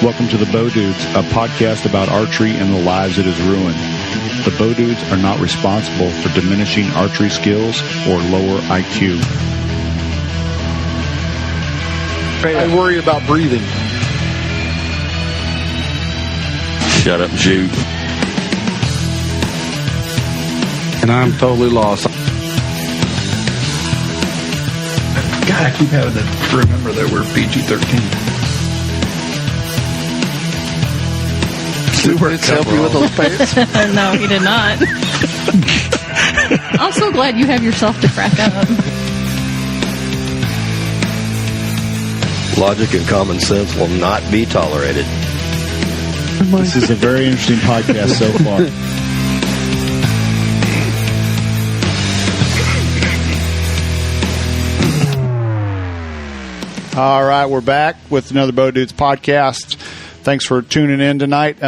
Welcome to the Bowdudes, a podcast about archery and the lives it has ruined. The Bowdudes are not responsible for diminishing archery skills or lower IQ. I worry about breathing. Shut up and shoot. And I'm totally lost. God, I keep having to remember that we're PG-13. Let's help you with those pants. No, he did not. I'm so glad you have yourself to crack up. Logic and common sense will not be tolerated. This is a very interesting podcast so far. All right, we're back with another Bowdudes podcast. Thanks for tuning in tonight.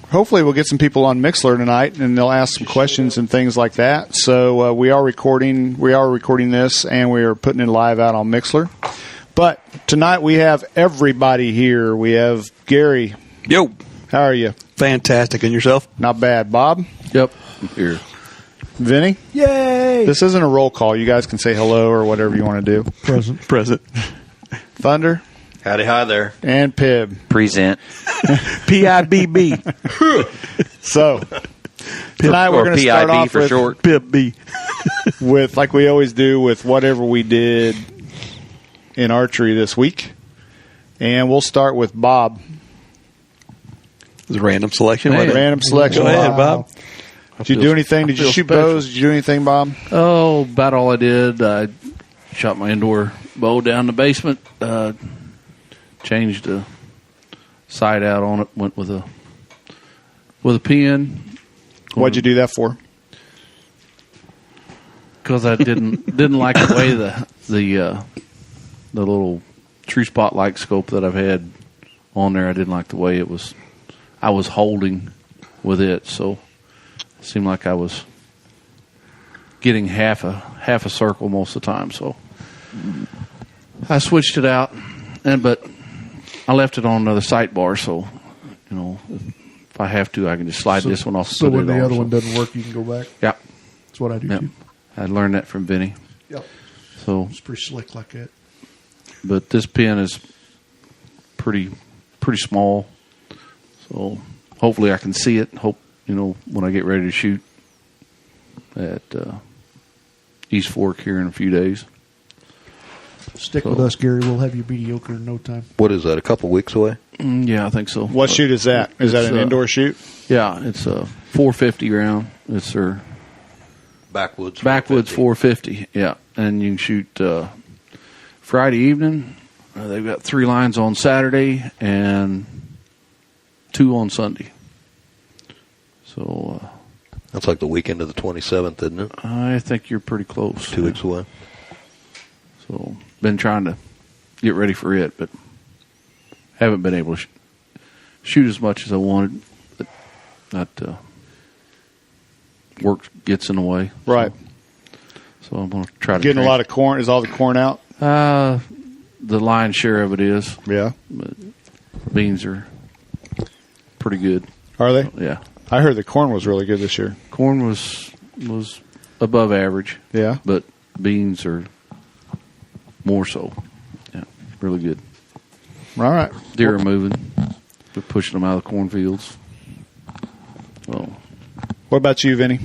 Hopefully we'll get some people on Mixler tonight, and they'll ask some questions and things like that. So we are recording this, and we are putting it live out on Mixler. But tonight we have everybody here. We have Gary. Yo. How are you? Fantastic. And yourself? Not bad. Bob? Yep. Here. Vinny? Yay! This isn't a roll call. You guys can say hello or whatever you want to do. Present. Thunder? Howdy, hi there. And Pib. Present. P-I-B-B. So, tonight we're going to start off for with, short. Pib-B. with, like we always do, with whatever we did in archery this week. And we'll start with Bob. It was a random selection. Hey, random selection. Go ahead, Bob. Did you do anything? Did you shoot bows? Did you do anything, Bob? Oh, about all I did. I shot my indoor bow down in the basement. Changed the sight out on it. Went with a pin. What'd you do that for? Because I didn't like the way the little true spot like scope that I've had on there. I didn't like the way I was holding with it. So it seemed like I was getting half a circle most of the time. So I switched it out, but I left it on another sight bar, so, if I have to, I can just slide this one off. So when the other one doesn't work, you can go back? Yeah. That's what I do, too. I learned that from Vinny. Yep. So It's pretty slick like that. But this pin is pretty small, so hopefully I can see it. Hope, when I get ready to shoot at East Fork here in a few days. Stick with us, Gary. We'll have you mediocre in no time. What is that, a couple weeks away? Yeah, I think so. What shoot is that? Is that an indoor shoot? Yeah, it's a 450 round. It's their Backwoods 450. Yeah, and you can shoot Friday evening. They've got 3 lines on Saturday and 2 on Sunday. So that's like the weekend of the 27th, isn't it? I think you're pretty close. 2 weeks away. So been trying to get ready for it, but haven't been able to shoot as much as I wanted. But not work gets in the way. Right. So I'm going to try to getting a lot of corn. Is all the corn out? The lion's share of it is. Yeah. But beans are pretty good. Are they? Yeah. I heard the corn was really good this year. Corn was above average. Yeah. But beans are more so. Yeah. Really good. All right. Deer are moving. They're pushing them out of the cornfields. So. What about you, Vinny?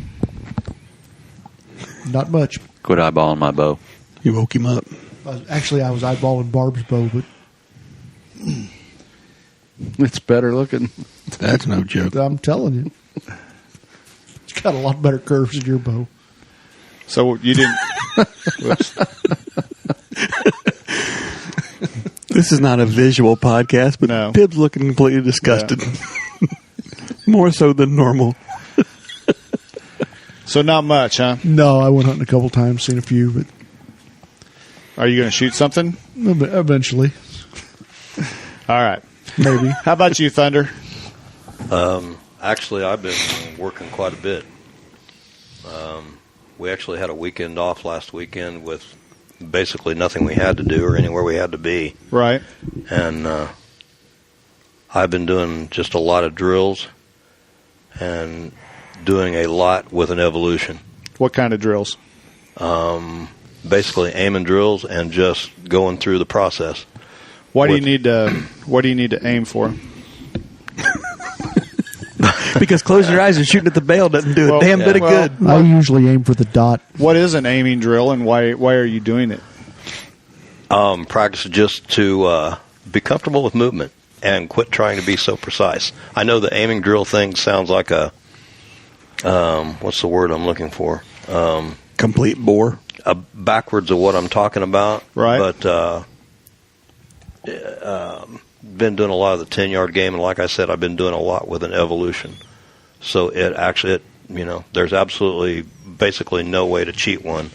Not much. Quit eyeballing my bow. You woke him up. Actually, I was eyeballing Barb's bow, but it's better looking. That's no joke. I'm telling you. It's got a lot better curves than your bow. So you didn't... Whoops. This is not a visual podcast, but No. Pib's looking completely disgusted. Yeah. More so than normal. So not much, huh? No, I went hunting a couple times, seen a few, but... Are you going to shoot something? Eventually. All right. Maybe. How about you, Thunder? Actually, I've been working quite a bit. We actually had a weekend off last weekend with basically nothing we had to do or anywhere we had to be. Right. And I've been doing just a lot of drills and doing a lot with an evolution. What kind of drills? Basically aiming drills and just going through the process. What do you need to aim for? Because closing your eyes and shooting at the bail doesn't do a damn bit of good. I usually aim for the dot. What is an aiming drill, and why are you doing it? Practice just to be comfortable with movement and quit trying to be so precise. I know the aiming drill thing sounds like a what's the word I'm looking for? Complete bore. Backwards of what I'm talking about. Right. But been doing a lot of the 10-yard game, and like I said, I've been doing a lot with an evolution. So there's absolutely basically no way to cheat one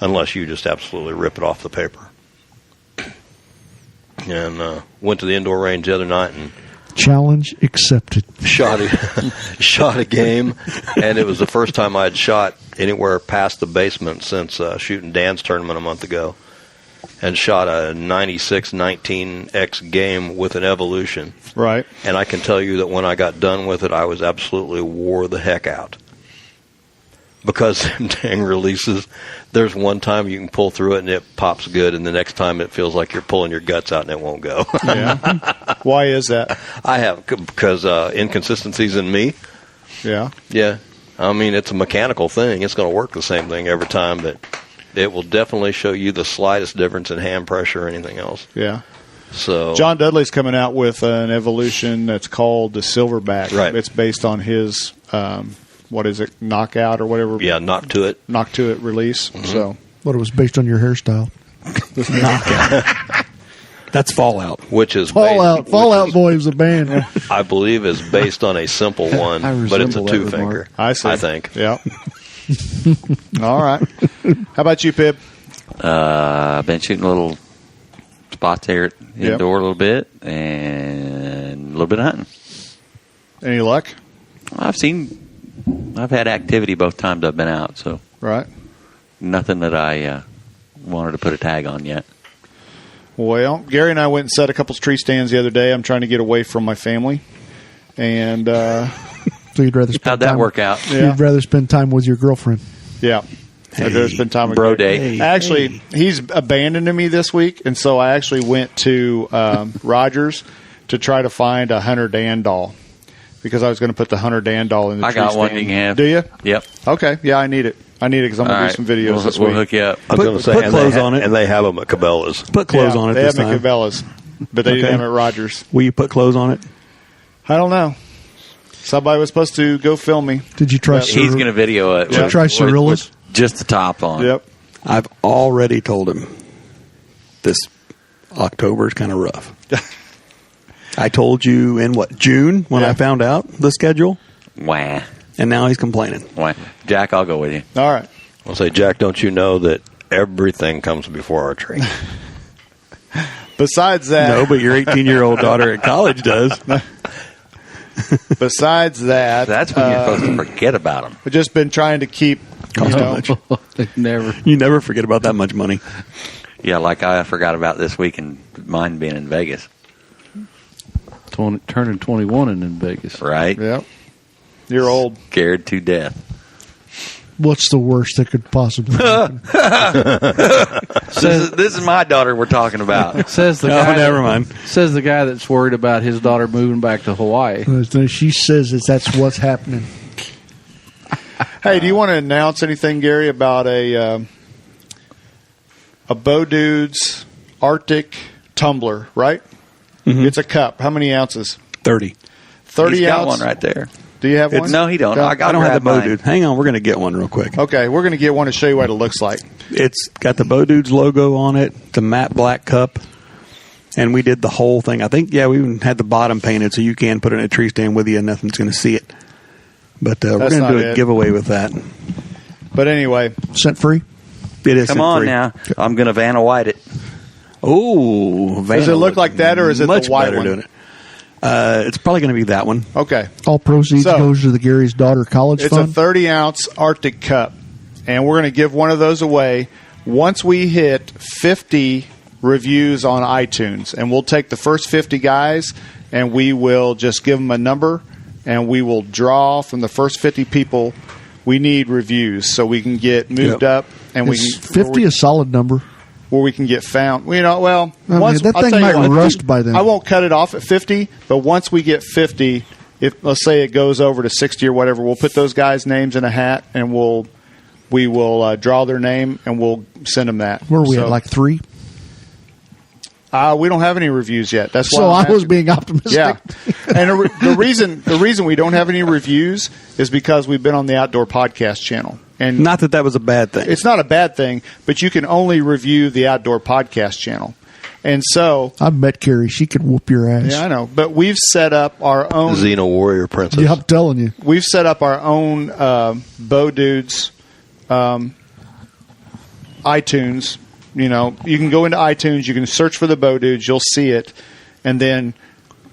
unless you just absolutely rip it off the paper. And went to the indoor range the other night and challenge accepted. Shot a game, and it was the first time I had shot anywhere past the basement since shooting Dan's tournament a month ago, and shot a 96-19X game with an evolution. Right. And I can tell you that when I got done with it, I was absolutely wore the heck out. Because dang releases, there's one time you can pull through it and it pops good, and the next time it feels like you're pulling your guts out and it won't go. Yeah. Why is that? Because inconsistencies in me. Yeah. Yeah. I mean, it's a mechanical thing. It's going to work the same thing every time, but it will definitely show you the slightest difference in hand pressure or anything else. Yeah. So John Dudley's coming out with an evolution that's called the Silverback. Right. It's based on his what is it, knockout or whatever? Yeah, knock to it release. Mm-hmm. So, But it was based on your hairstyle. Knockout. That's Fallout. Which is Fallout Boy was a band. I believe is based on a simple one, but it's a two-finger. I see. I think. Yeah. All right. How about you, Pip? I've been shooting little spots here indoor a little bit and a little bit of hunting. Any luck? I've had activity both times I've been out, so right. Nothing that I wanted to put a tag on yet. Well, Gary and I went and set a couple tree stands the other day. I'm trying to get away from my family, and so you'd rather spend how'd that work out? Yeah. You'd rather spend time with your girlfriend. Yeah. I'd rather spend time with bro Gary. day. Actually, he's abandoned me this week, and so I actually went to Rogers to try to find a Hunter Dan doll because I was going to put the Hunter Dan doll in the tree stand. I got one you can have. Do you? Yep. Okay. Yeah, I need it. I need it because I'm going to do some videos this week. We'll hook you up. I was going to say, put clothes on it. And they have them at Cabela's. Put clothes on it they this have them time. at Cabela's, but they didn't have them at Rogers. Will you put clothes on it? I don't know. Somebody was supposed to go film me. Did you try He's going to video it. Did you try Cirillas? With just the top on. Yep. I've already told him this October is kind of rough. I told you in June when I found out the schedule, Wah. and now he's complaining. Wah. Jack, I'll go with you. All right. I'll say, Jack, don't you know that everything comes before archery? Besides that, No, but your 18-year-old daughter at college does. besides that, That's when you're supposed to forget about them. I've just been trying to keep. Cost how much? Never. You never forget about that much money. Yeah, like I forgot about this week and mine being in Vegas. Turning 21 and in Vegas. Right? Yep. You're old. Scared to death. What's the worst that could possibly happen? This is my daughter we're talking about. Says the guy. never mind. Says the guy that's worried about his daughter moving back to Hawaii. She says that's what's happening. Hey, do you want to announce anything, Gary, about a Bowdudes Arctic tumbler? Right. Mm-hmm. It's a cup. How many ounces? 30. 30 He's got ounce. one right there. Do you have one? No, he don't. I don't have the Bowdude. Hang on, we're going to get one real quick. Okay, we're going to get one to show you what it looks like. It's got the Bowdudes logo on it, the matte black cup, and we did the whole thing. I think, we even had the bottom painted so you can put it in a tree stand with you and nothing's going to see it. But we're going to do a giveaway with that. But anyway, Scent free? It is Come on scent-free. now. I'm going to Vanna White it. Oh, does it look like that, or is it much the white better one? doing it. It's probably going to be that one. Okay. All proceeds So, goes to the Gary's daughter college It's fund? a 30-ounce Arctic cup, and we're going to give one of those away once we hit 50 reviews on iTunes, and we'll take the first 50 guys, and we will just give them a number, and we will draw from the first 50 people. We need reviews so we can get moved up, and we can 50 a solid number where we can get found. You know, that thing might rust by then. I won't cut it off at 50, but once we get 50, if let's say it goes over to 60 or whatever, we'll put those guys' names in a hat, and we will draw their name, and we'll send them that. Where are we at, like 3? We don't have any reviews yet. That's why. So I was being optimistic. Yeah, and the reason we don't have any reviews is because we've been on the Outdoor Podcast channel, and Not that was a bad thing. it's not a bad thing, but you can only review the Outdoor Podcast channel, and so I met Carrie. She could whoop your ass. yeah, I know. But we've set up our own. Xena Warrior Princess. Yeah, I'm telling you. We've set up our own Bowdudes iTunes. You know, you can go into iTunes, you can search for the Bowdudes, you'll see it, and then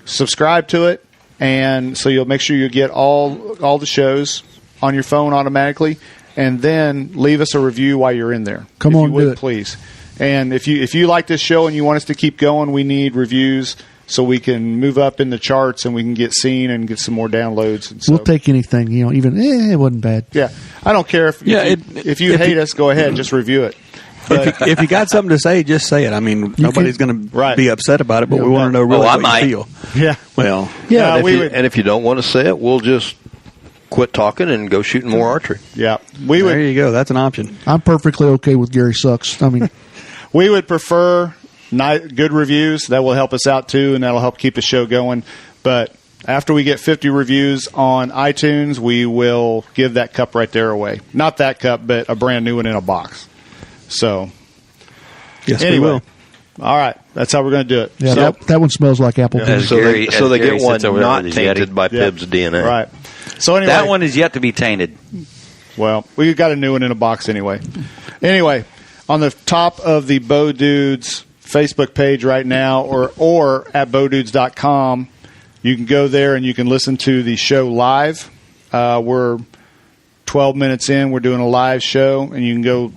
subscribe to it, and so you'll make sure you get all the shows on your phone automatically, and then leave us a review while you're in there. Come if on, you would, do it. please. And if you like this show and you want us to keep going, we need reviews so we can move up in the charts and we can get seen and get some more downloads. And so, We'll take anything. You know, even it wasn't bad. yeah, I don't care if you hate us, go ahead, just review it. If you got something to say, just say it. I mean, nobody's going to be upset about it, but we want to know really what you feel. Yeah. Well, Yeah, and if you don't want to say it, we'll just quit talking and go shooting more archery. Yeah, there you go. That's an option. I'm perfectly okay with Gary sucks. I mean, we would prefer good reviews. That will help us out too, and that'll help keep the show going. But after we get 50 reviews on iTunes, we will give that cup right there away. Not that cup, but a brand new one in a box. So, yes, anyway, we will. All right, that's how we're going to do it. yeah, So- that one smells like apple Yeah. juice. So Gary- they Gary get one sits over there not with his tainted Yeti. by Yeah. Pibb's DNA. Right. So anyway, That one is yet to be tainted. well, we got a new one in a box anyway. Anyway, on the top of the Bowdudes Facebook page right now, or at bowdudes.com, you can go there and you can listen to the show live. We're 12 minutes in. We're doing a live show, and you can go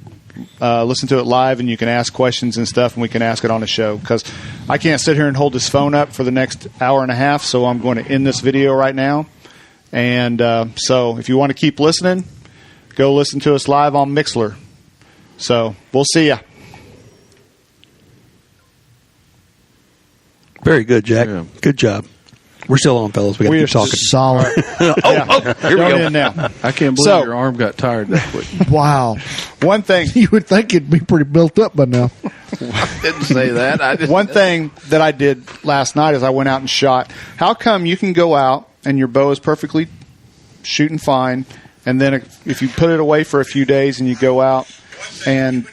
listen to it live, and you can ask questions and stuff, and we can ask it on the show. Because I can't sit here and hold this phone up for the next hour and a half, so I'm going to end this video right now. And so if you want to keep listening, go listen to us live on Mixlr. So we'll see ya. Very good, Jack. Yeah. Good job. We're still on, fellas. We got to We keep are talking. Solid. Here we Going go. in now. I can't believe So- your arm got tired that quick. Wow. One thing. You would think it'd be pretty built up by now. Didn't say that. I didn't. One thing that I did last night is I went out and shot. How come you can go out and your bow is perfectly shooting fine, and then if you put it away for a few days and you go out and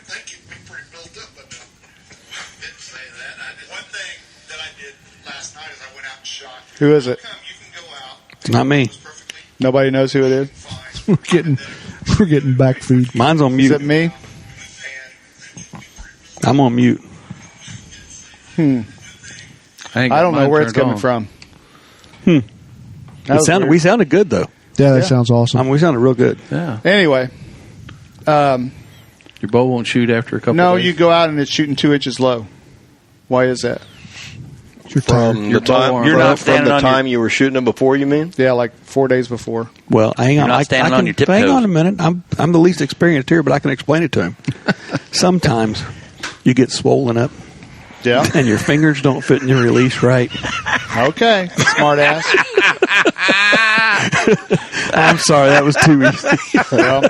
who is it? It's not me. Nobody knows who it is. We're getting back feed. Mine's on Is mute. it me? I'm on mute. I don't know where it's coming from. That was weird. We sounded good, though. Yeah, that sounds awesome. I mean, we sounded real good. Yeah. Anyway, Your bow won't shoot after a couple no, of days. you go out and it's shooting 2 inches low. Why is that? You're tired. From Your the time bow arm. you're Well, not from standing the on time you were shooting them before. You mean? Yeah, like 4 days before. Well, hang on. not I standing can, on your tiptoes. hang on a minute. I'm the least experienced here, but I can explain it to him. Sometimes you get swollen up Yeah. and your fingers don't fit in your release right. Okay. Smart ass. I'm sorry, that was too easy. Well,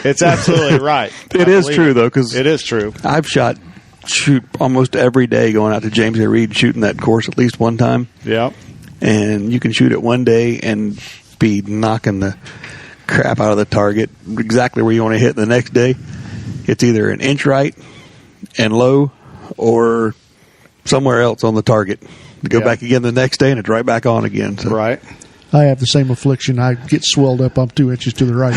it's absolutely right. It is true, though, because It is true. I've shoot almost every day going out to James A. Reed shooting that course at least one time. Yeah. And you can shoot it one day and be knocking the crap out of the target exactly where you want to hit the next day. It's either an inch right and low or somewhere else on the target. You go Yeah. back again the next day and it's right back on again. So. Right. I have the same affliction. I get swelled up. I'm 2 inches to the right.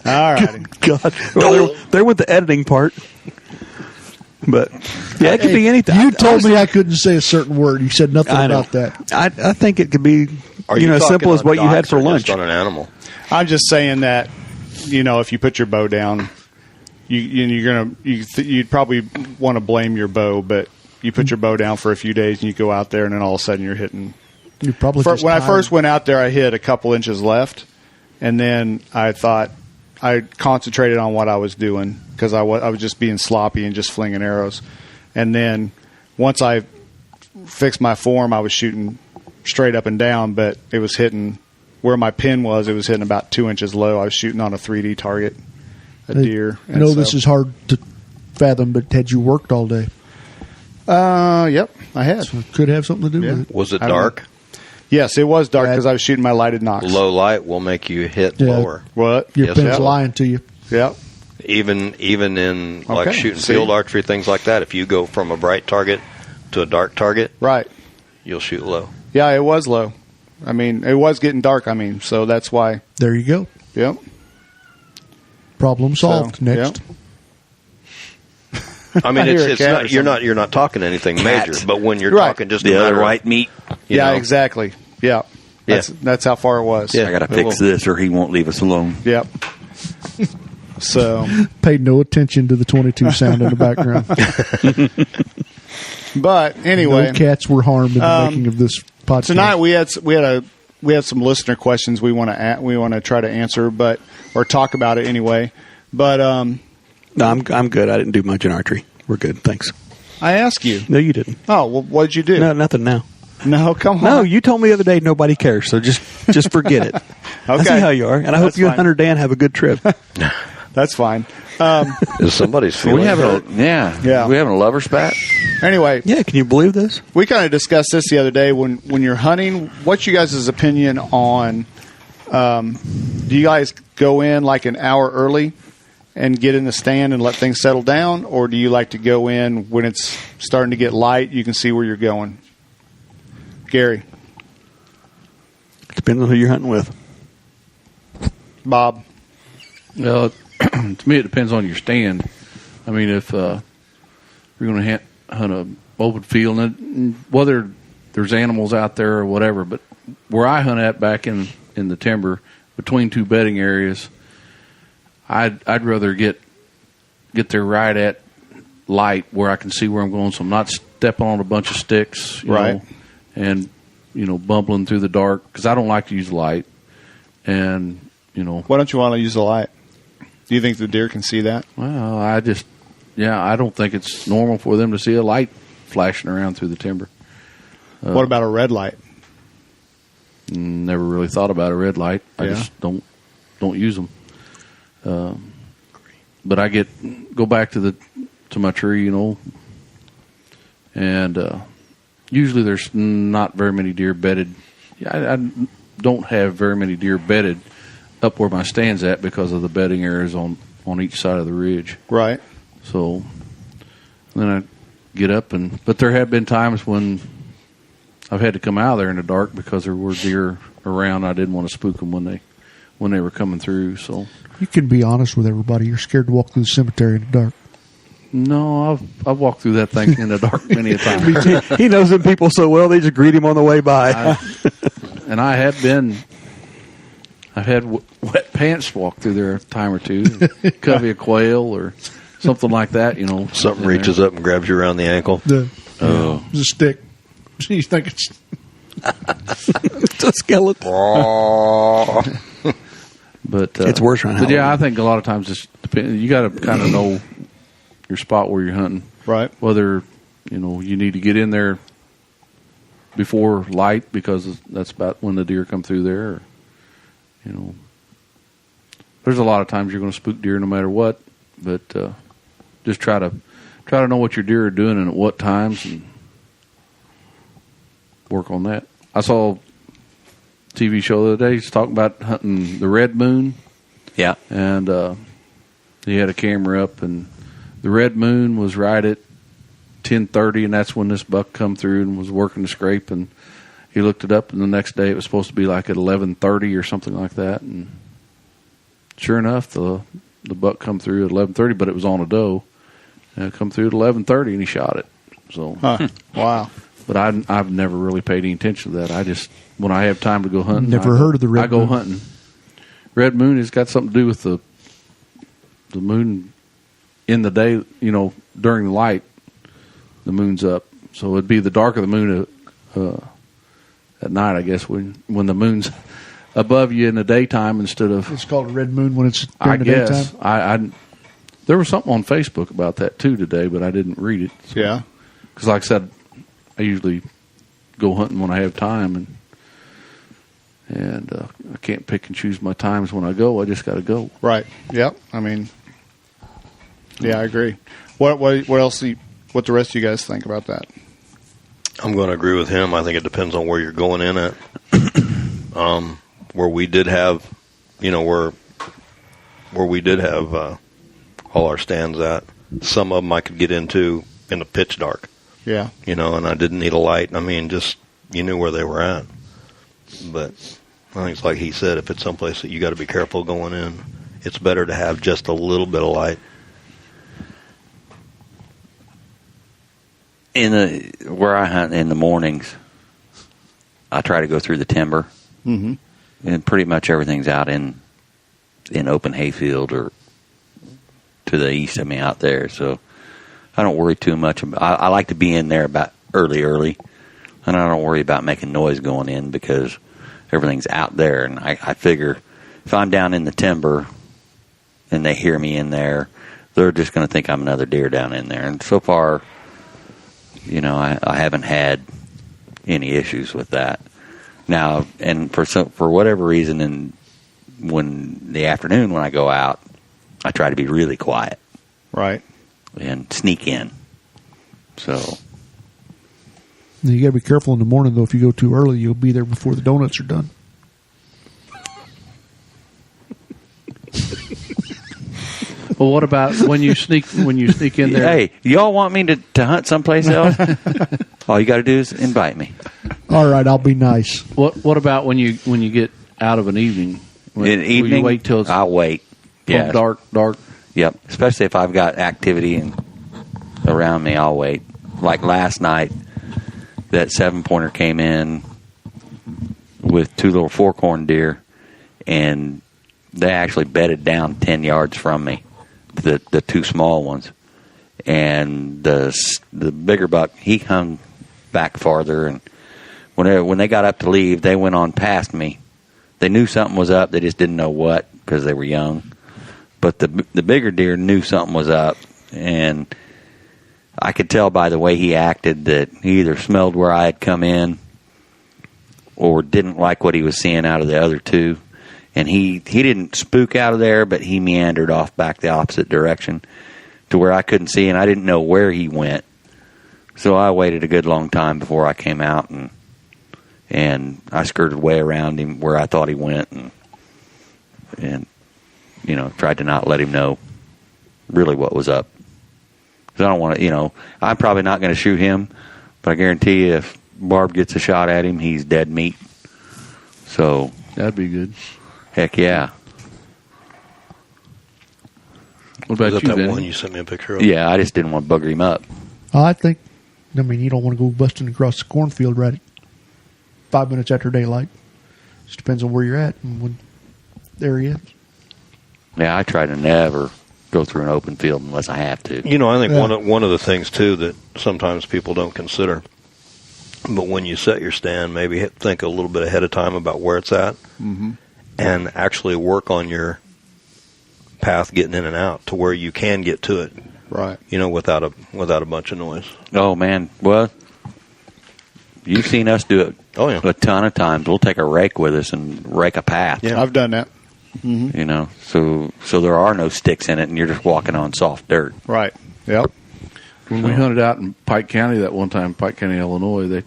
All righty. God. Well, there went the editing part. But, yeah, it could be anything. You told me I couldn't say a certain word. You said nothing I know. about that. I think it could be Are as talking simple as on what you had dots for or lunch. just on an animal? I'm just saying that, if you put your bow down, you'd probably want to blame your bow, but you put your bow down for a few days and you go out there and then all of a sudden you're hitting. You probably When I first went out there, I hit a couple inches left, and then I thought I concentrated on what I was doing because I was just being sloppy and just flinging arrows. And then once I fixed my form, I was shooting straight up and down, but it was hitting where my pin was. It was hitting about 2 inches low. I was shooting on a 3D target, a deer. I know this is hard to fathom, but had you worked all day? Yep, I had. So it could have something to do with it. Was it dark? Yes, it was dark because I was shooting my lighted nocks. Low light will make you hit Yeah. lower. What? Your Yes, pin's yeah. lying to you. Yep. Even in like Okay, shooting see? field archery, things like that, if you go from a bright target to a dark target, Right. you'll shoot low. Yeah, it was low. I mean, it was getting dark. I mean, so that's why. There you go. Yep. Problem solved. So, Next. I mean, I hear a it's cat or not you're not talking anything major, but when you're Right. talking just The a other matter of, white meat. you Yeah, know, exactly. Yeah. That's how far it was. Yeah. I got to It fix will. this or he won't leave us alone. Yep. So, Paid no attention to the 22 sound in the background. but anyway, No cats were harmed in the making of this podcast. tonight we had some listener questions we want to try to answer, or talk about it anyway. But No, I'm good. I didn't do much in archery. We're good. Thanks. I asked you. No, you didn't. Oh, well, what did you do? No, nothing now. No, come on. No, you told me the other day nobody cares, so just forget it. I Okay. see how you are, and I hope That's you fine. and Hunter Dan have a good trip. That's fine. is somebody's feeling We having hurt? Yeah. we having a lover spat. Anyway, Yeah, can you believe this? we kind of discussed this the other day. When you're hunting, what's you guys' opinion on? Do you guys go in like an hour early and get in the stand and let things settle down, or do you like to go in when it's starting to get light? You can see where you're going. Gary, Depends on who you're hunting with. Bob, To me, it depends on your stand. I mean, if you're going to hunt a open field, and whether there's animals out there or whatever, but where I hunt at back in the timber between two bedding areas, I'd rather get there right at light where I can see where I'm going, so I'm not stepping on a bunch of sticks, you Right. know, and bumbling through the dark because I don't like to use light, and why don't you want to use the light? Do you think the deer can see that? Well, I don't think it's normal for them to see a light flashing around through the timber. What about a red light? Never really thought about a red light. I Yeah. just don't use them. But I go back to my tree, and usually there's not very many deer bedded. I don't have very many deer bedded up where my stand's at because of the bedding areas on each side of the ridge. Right. So then I get up, but there have been times when I've had to come out of there in the dark because there were deer around. I didn't want to spook them when they were coming through. So You can be honest with everybody. You're scared to walk through the cemetery in the dark. no, I've walked through that thing in the dark many a time. He knows them people so well, they just greet him on the way by. I've had wet pants walk through there a time or two, covey a quail or something like that. Something in reaches there. up and grabs you around the ankle. It's a stick. You think it's It's a skeleton. But It's worse around But yeah, Halloween. I think a lot of times it's you got to kind of know your spot where you're hunting. Right. Whether you need to get in there before light because that's about when the deer come through there. Or, there's a lot of times you're going to spook deer no matter what. But just try to know what your deer are doing and at what times and work on that. I saw a TV show the other day. He's talking about hunting the red moon. Yeah. And he had a camera up, and the red moon was right at 10:30, and that's when this buck come through and was working the scrape. And he looked it up, and the next day it was supposed to be like at 11:30 or something like that. And sure enough, the buck come through at 11:30, but it was on a doe. And it come through at 11:30, and he shot it. So, Wow. but I've never really paid any attention to that. I just when I have time to go hunting, Never heard of the red I go moon. hunting. Red moon has got something to do with the moon in the day, during the light, the moon's up. So it'd be the dark of the moon at night, I guess, when the moon's above you in the daytime instead of. It's called a red moon when it's during the daytime. I there was something on Facebook about that too today, but I didn't read it. So, yeah, because like I said, I usually go hunting when I have time, and I can't pick and choose my times when I go. I just got to go. Right. Yep. I mean, yeah, I agree. What else? What the rest of you guys think about that? I'm going to agree with him. I think it depends on where you're going in at. Where we did have, where we did have all our stands at, some of them I could get into in the pitch dark. Yeah. And I didn't need a light. I mean, just you knew where they were at. But I think it's like he said, if it's someplace that you got to be careful going in, it's better to have just a little bit of light. Where I hunt in the mornings, I try to go through the timber, and pretty much everything's out in open hayfield or to the east of me out there. So I don't worry too much about. I like to be in there about early, and I don't worry about making noise going in because everything's out there. And I figure if I'm down in the timber and they hear me in there, they're just going to think I'm another deer down in there. And so far, I haven't had any issues with that. Now, and for whatever reason, when the afternoon when I go out, I try to be really quiet, right, and sneak in. So you got to be careful in the morning though. If you go too early, you'll be there before the donuts are done. Well, what about when you sneak in there? Hey, y'all want me to hunt someplace else? All you got to do is invite me. All right, I'll be nice. What about when you get out of an evening? In the evening, you wait till it's I'll wait. Yeah, dark. Yep, especially if I've got activity around me, I'll wait. Like last night, that 7-pointer came in with 2 little forkhorn deer, and they actually bedded down 10 yards from me. The 2 small ones, and the bigger buck, he hung back farther, and when they got up to leave, they went on past me. They knew something was up, they just didn't know what because they were young. But the bigger deer knew something was up, and I could tell by the way he acted that he either smelled where I had come in or didn't like what he was seeing out of the other 2. And he didn't spook out of there, but he meandered off back the opposite direction to where I couldn't see, and I didn't know where he went. So I waited a good long time before I came out, and I skirted way around him where I thought he went, and tried to not let him know really what was up. Because I don't want to, I'm probably not going to shoot him, but I guarantee you if Barb gets a shot at him, he's dead meat. So that'd be good. Heck yeah. What about that you, that Vinny? one you sent me a picture of? Yeah, I just didn't want to bugger him up. I mean, you don't want to go busting across the cornfield right at 5 minutes after daylight. Just depends on where you're at and what area. Yeah, I try to never go through an open field unless I have to. I think one of the things, too, that sometimes people don't consider, but when you set your stand, maybe think a little bit ahead of time about where it's at, and actually work on your path getting in and out to where you can get to it, right? Without a bunch of noise. Oh man, well, you've seen us do it. Oh yeah, a ton of times. We'll take a rake with us and rake a path. Yeah, I've done that. So there are no sticks in it, and you're just walking on soft dirt. Right. Yep. When we hunted out in Pike County that one time, Pike County, Illinois,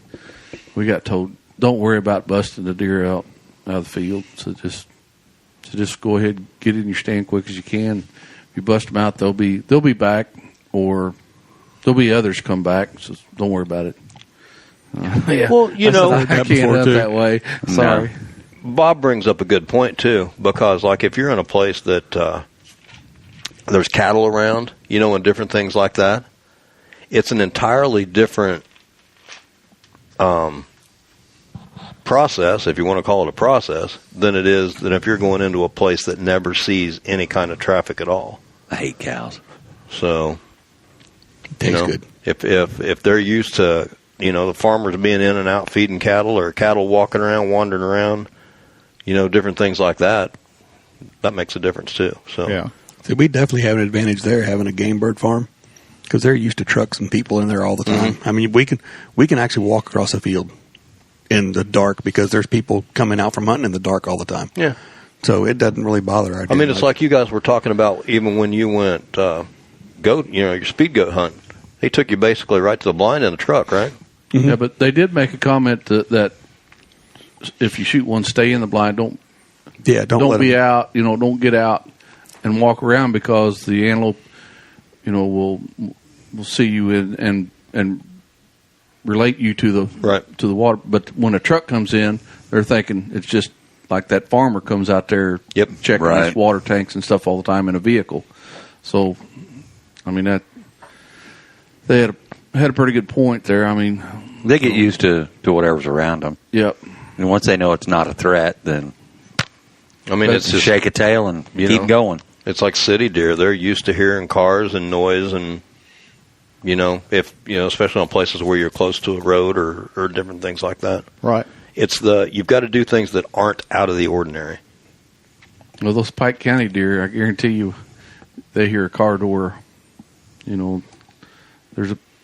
we got told, don't worry about busting the deer out of the field. So just go ahead and get in your stand quick as you can. If you bust them out, they'll be back, or there'll be others come back. So don't worry about it. Yeah. Well, I can't end up that way. Sorry. No. Bob brings up a good point too, because like if you're in a place that there's cattle around, and different things like that, it's an entirely different process, if you want to call it a process, than it is than if you're going into a place that never sees any kind of traffic at all. I hate cows. So, Tastes good. If they're used to, the farmers being in and out feeding cattle, or cattle walking around, wandering around, different things like that, that makes a difference too. So Yeah. So we definitely have an advantage there having a game bird farm, because they're used to trucks and people in there all the time. I mean, we can actually walk across a field in the dark because there's people coming out from hunting in the dark all the time. Yeah. So it doesn't really bother our deer. I mean, it's like you guys were talking about even when you went goat, your speed goat hunt. They took you basically right to the blind in the truck, right? Mm-hmm. Yeah, but they did make a comment that if you shoot one, stay in the blind. Don't be out. Don't get out and walk around, because the antelope, will see you and relate you to the water. But when a truck comes in, they're thinking it's just like that farmer comes out there checking his water tanks and stuff all the time in a vehicle. So, I mean, that they had a pretty good point there. I mean, they get used to whatever's around them. Yep. And once they know it's not a threat, then it's just shake a tail and keep going. It's like city deer; they're used to hearing cars and noise, and especially on places where you're close to a road or different things like that. Right. It's you've got to do things that aren't out of the ordinary. Well, those Pike County deer, I guarantee you, they hear a car door.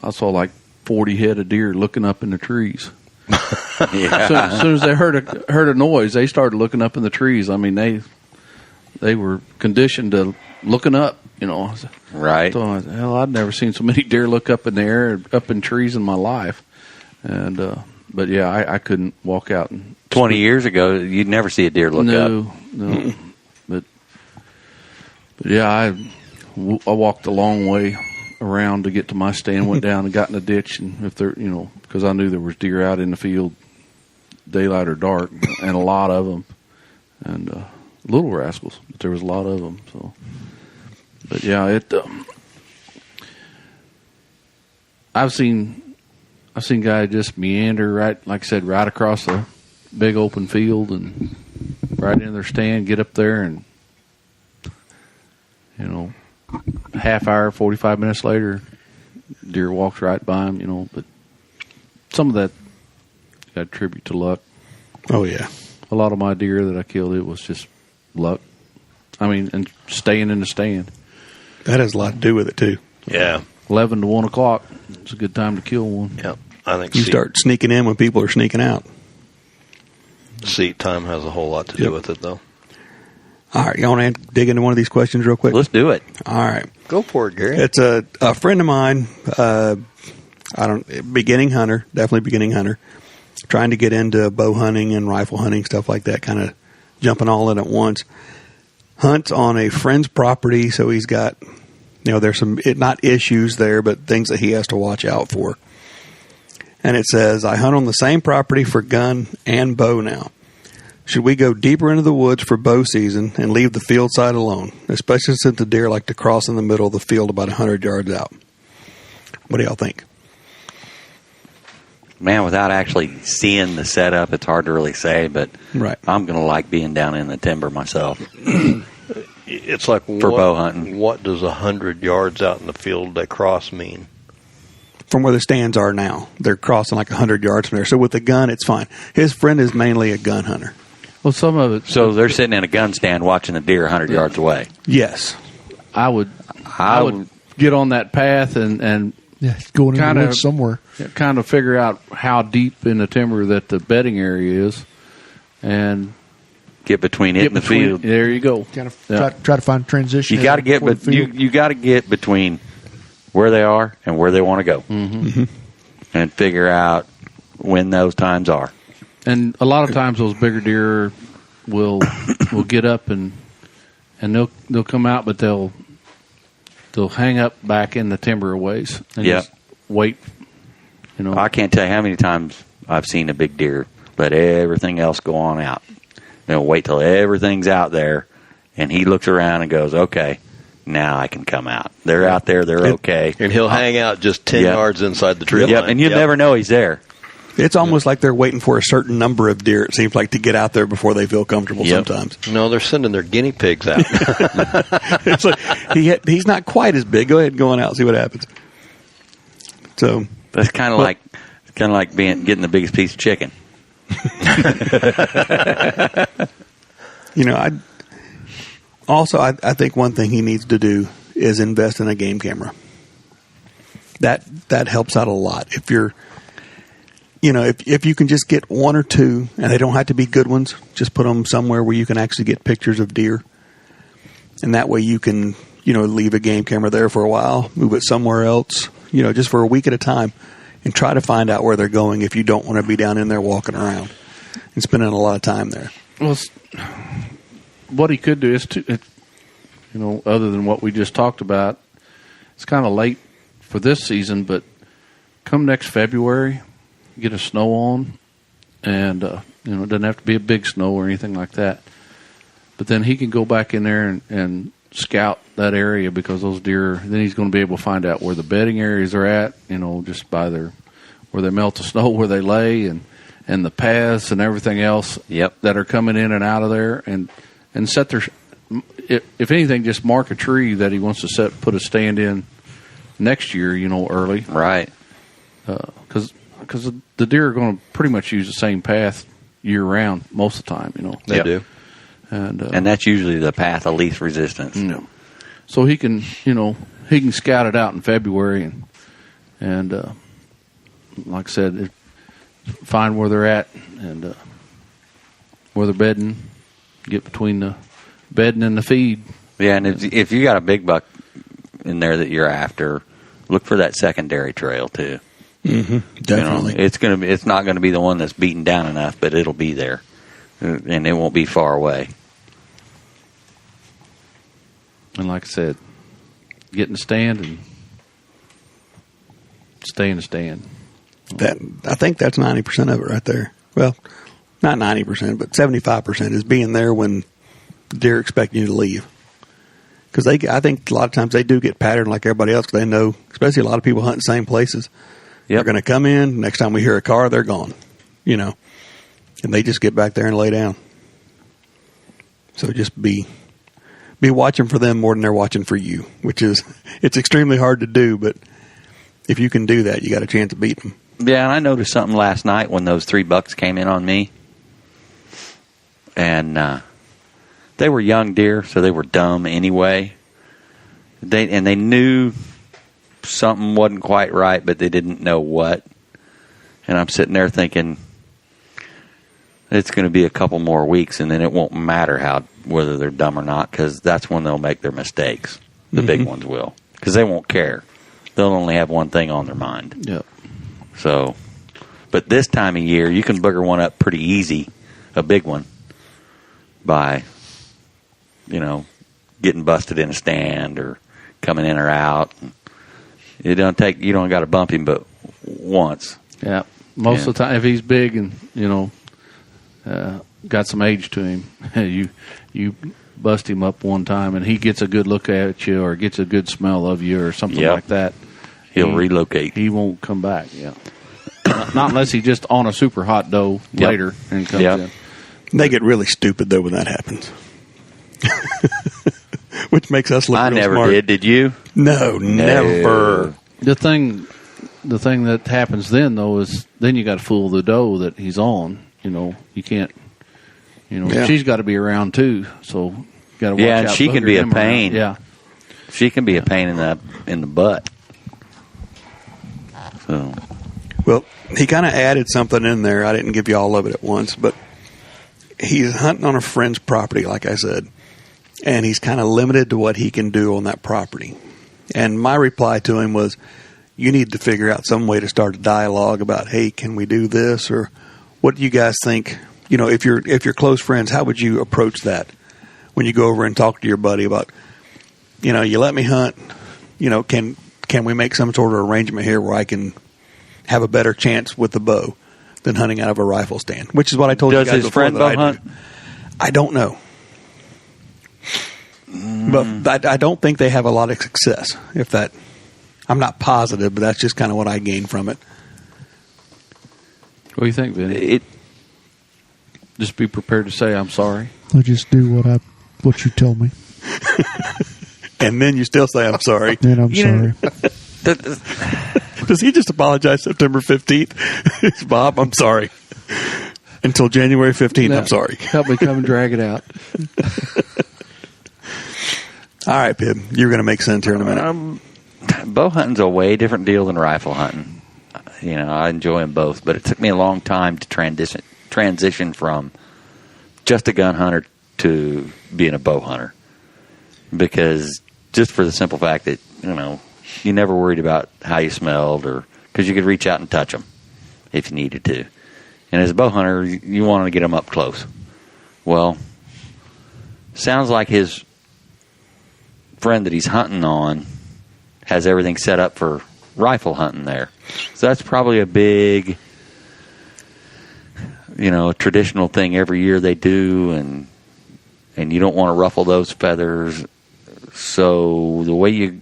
I saw like 40 head of deer looking up in the trees. As soon as they heard a noise, they started looking up in the trees. I mean, they were conditioned to looking up. Right. So, hell, I'd never seen so many deer look up in the air, up in trees in my life. And but yeah, I couldn't walk out. 20 years ago, you'd never see a deer look up. No. But yeah, I walked a long way around to get to my stand, went down and got in the ditch, and if there, because I knew there was deer out in the field, daylight or dark, and a lot of them, and little rascals, but there was a lot of them. So, but yeah, I've seen guys just meander right, like I said, right across a big open field and right in their stand, get up there, and half hour, 45 minutes later, deer walks right by him, but some of that I attribute to luck. Oh, yeah. A lot of my deer that I killed, it was just luck. I mean, and staying in the stand. That has a lot to do with it, too. Yeah. 11 to 1 o'clock. It's a good time to kill one. Yeah. I think you start sneaking in when people are sneaking out. Seat time has a whole lot to do with it, though. All right, you want to dig into one of these questions real quick? Let's do it. All right. Go for it, Gary. It's a friend of mine, beginning hunter, definitely beginning hunter, trying to get into bow hunting and rifle hunting, stuff like that, kind of jumping all in at once. Hunts on a friend's property, so he's got, there's some, not issues there, but things that he has to watch out for. And it says, I hunt on the same property for gun and bow now. Should we go deeper into the woods for bow season and leave the field side alone, especially since the deer like to cross in the middle of the field about 100 yards out? What do y'all think? Man, without actually seeing the setup, it's hard to really say, but right. I'm going to like being down in the timber myself. It's like for bow hunting. What does 100 yards out in the field they cross mean? From where the stands are now, they're crossing like 100 yards from there. So with the gun, it's fine. His friend is mainly a gun hunter. Well, some of it. So they're sitting in a gun stand watching a deer 100 yards away. Yes, I would get on that path and going in the woods somewhere. Kind of figure out how deep in the timber that the bedding area is, and get between it and the field. There you go. Kind of try to find transition. You got to get, but you got to get between where they are and where they want to go, and figure out when those times are. And a lot of times, those bigger deer will get up and they'll come out, but they'll hang up back in the timber a ways and just wait. I can't tell you how many times I've seen a big deer let everything else go on out. They'll wait till everything's out there, and he looks around and goes, "Okay, now I can come out." They're out there. They're okay. And he'll hang out just 10 yards inside the tree line. And you never know he's there. It's almost like they're waiting for a certain number of deer, it seems like, to get out there before they feel comfortable sometimes. No, they're sending their guinea pigs out. It's like, he's not quite as big. Go ahead and go on out, see what happens. So that's kind of like getting the biggest piece of chicken. I think one thing he needs to do is invest in a game camera. That helps out a lot. If you're, if you can just get one or two, and they don't have to be good ones, just put them somewhere where you can actually get pictures of deer. And that way you can, leave a game camera there for a while, move it somewhere else, just for a week at a time, and try to find out where they're going if you don't want to be down in there walking around and spending a lot of time there. Well, what he could do is, other than what we just talked about, it's kind of late for this season, but come next February, get a snow on, and it doesn't have to be a big snow or anything like that. But then he can go back in there and scout that area, because those deer, then he's going to be able to find out where the bedding areas are at, just by where they melt the snow, where they lay, and the paths and everything else that are coming in and out of there, and set their, if anything, just mark a tree that he wants to put a stand in next year, early. Right. Because the deer are going to pretty much use the same path year round most of the time, They do. And that's usually the path of least resistance. So he can scout it out in February and like I said, find where they're at and where they're bedding, get between the bedding and the feed. Yeah, and if you got a big buck in there that you're after, look for that secondary trail too. Mm-hmm, definitely. It's not going to be the one that's beaten down enough, but it'll be there, and it won't be far away. And like I said, get in the stand and stay in the stand. I think that's 90% of it right there. Well, not 90%, but 75% is being there when deer expect you to leave. Because I think a lot of times they do get patterned like everybody else, because they know, especially a lot of people hunt the same places. They're going to come in. Next time we hear a car, they're gone. And they just get back there and lay down. So just be watching for them more than they're watching for you, it's extremely hard to do, but if you can do that, you got a chance of beating them. Yeah, and I noticed something last night when those 3 bucks came in on me. And they were young deer, so they were dumb anyway. They knew something wasn't quite right, but they didn't know what. And I'm sitting there thinking, it's going to be a couple more weeks, and then it won't matter whether they're dumb or not, because that's when they'll make their mistakes. The big ones will, because they won't care. They'll only have one thing on their mind. Yep. So, but this time of year, you can booger one up pretty easy, a big one, by, getting busted in a stand or coming in or out. You don't got to bump him but once. Yeah. Most of the time, if he's big and, got some age to him, you bust him up one time and he gets a good look at you or gets a good smell of you or something like that. He'll relocate. He won't come back, Not unless he's just on a super hot doe later and comes in. They get really stupid, though, when that happens. Which makes us look real never smart. did you? No, never. The thing that happens then, though, is then you got to fool the doe that he's on. You can't, she's got to be around, too, so you got to watch out. Yeah, and she can be a pain. Yeah. She can be a pain in the butt. So, well, he kind of added something in there. I didn't give you all of it at once, but he's hunting on a friend's property, like I said, and he's kind of limited to what he can do on that property. And my reply to him was, you need to figure out some way to start a dialogue about, hey, can we do this? Or what do you guys think? If you're close friends, how would you approach that when you go over and talk to your buddy about, you let me hunt, can we make some sort of arrangement here where I can have a better chance with the bow than hunting out of a rifle stand? Which is what I told you guys his before friend that I hunt? do. I don't know. But I don't think they have a lot of success. I'm not positive, but that's just kind of what I gained from it. What do you think, Vinny? Just be prepared to say, I'm sorry. I just do what you tell me. And then you still say, I'm sorry. Then I'm sorry. Does he just apologize September 15th? Bob, I'm sorry. Until January 15th, I'm sorry. Help me come and drag it out. All right, Pib. You're going to make sense here in a minute. Bow hunting's a way different deal than rifle hunting. I enjoy them both, but it took me a long time to transition from just a gun hunter to being a bow hunter. Because just for the simple fact that, you never worried about how you smelled, or because you could reach out and touch them if you needed to. And as a bow hunter, you want to get them up close. Well, sounds like his friend that he's hunting on has everything set up for rifle hunting there. So that's probably a big, traditional thing every year they do, and you don't want to ruffle those feathers. So the way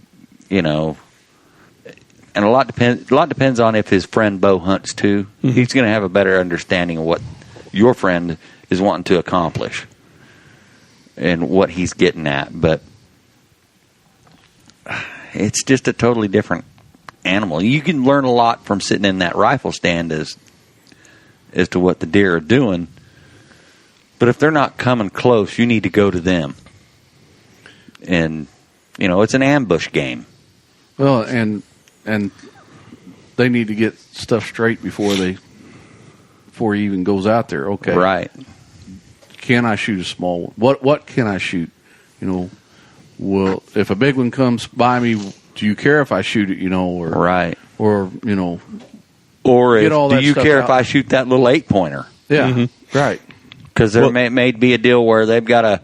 and a lot depends on if his friend bow hunts too. Mm-hmm. He's going to have a better understanding of what your friend is wanting to accomplish and what he's getting at. But it's just a totally different animal. You can learn a lot from sitting in that rifle stand as to what the deer are doing. But if they're not coming close, you need to go to them. And, it's an ambush game. Well, and they need to get stuff straight before he even goes out there. Okay. Right. Can I shoot a small one? What can I shoot? Well, if a big one comes by me, do you care if I shoot it, or right. Or, or get all that do you stuff care out. If I shoot that little 8-pointer? Yeah. Mm-hmm. Right. Because there may be a deal where they've got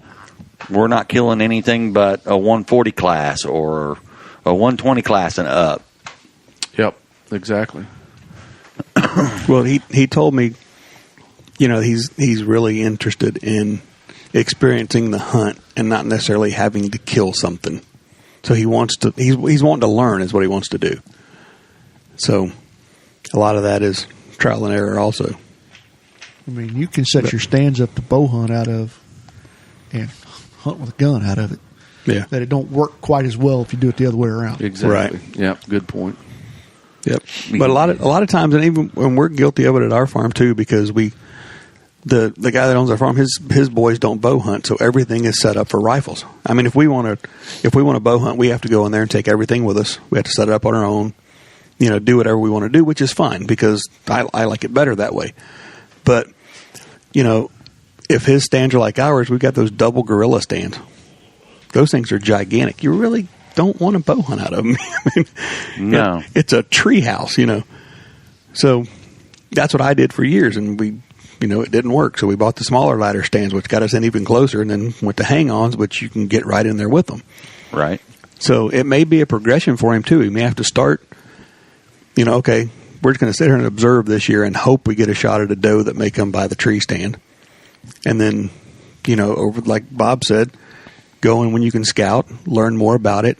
we're not killing anything but a 140 class or a 120 class and up. Yep, exactly. Well, he told me, he's really interested in experiencing the hunt and not necessarily having to kill something. So he's wanting to learn is what he wants to do. So a lot of that is trial and error also. I mean, you can set your stands up to bow hunt out of and hunt with a gun out of it. Yeah. That it don't work quite as well if you do it the other way around. Exactly. Right. Yep, good point. Yep. But a lot of times, and even when we're guilty of it at our farm too, because the guy that owns our farm, his boys don't bow hunt, so everything is set up for rifles. I mean, if we want to bow hunt, we have to go in there and take everything with us. We have to set it up on our own, do whatever we want to do, which is fine because I like it better that way. But if his stands are like ours, we've got those double gorilla stands. Those things are gigantic. You really don't want to bow hunt out of them. I mean, no, it's a tree house, So that's what I did for years, and we, it didn't work. So we bought the smaller ladder stands, which got us in even closer, and then went to hang-ons, which you can get right in there with them. Right. So it may be a progression for him too. He may have to start. Okay, we're just going to sit here and observe this year and hope we get a shot at a doe that may come by the tree stand, and then, over like Bob said. Go in when you can scout, learn more about it,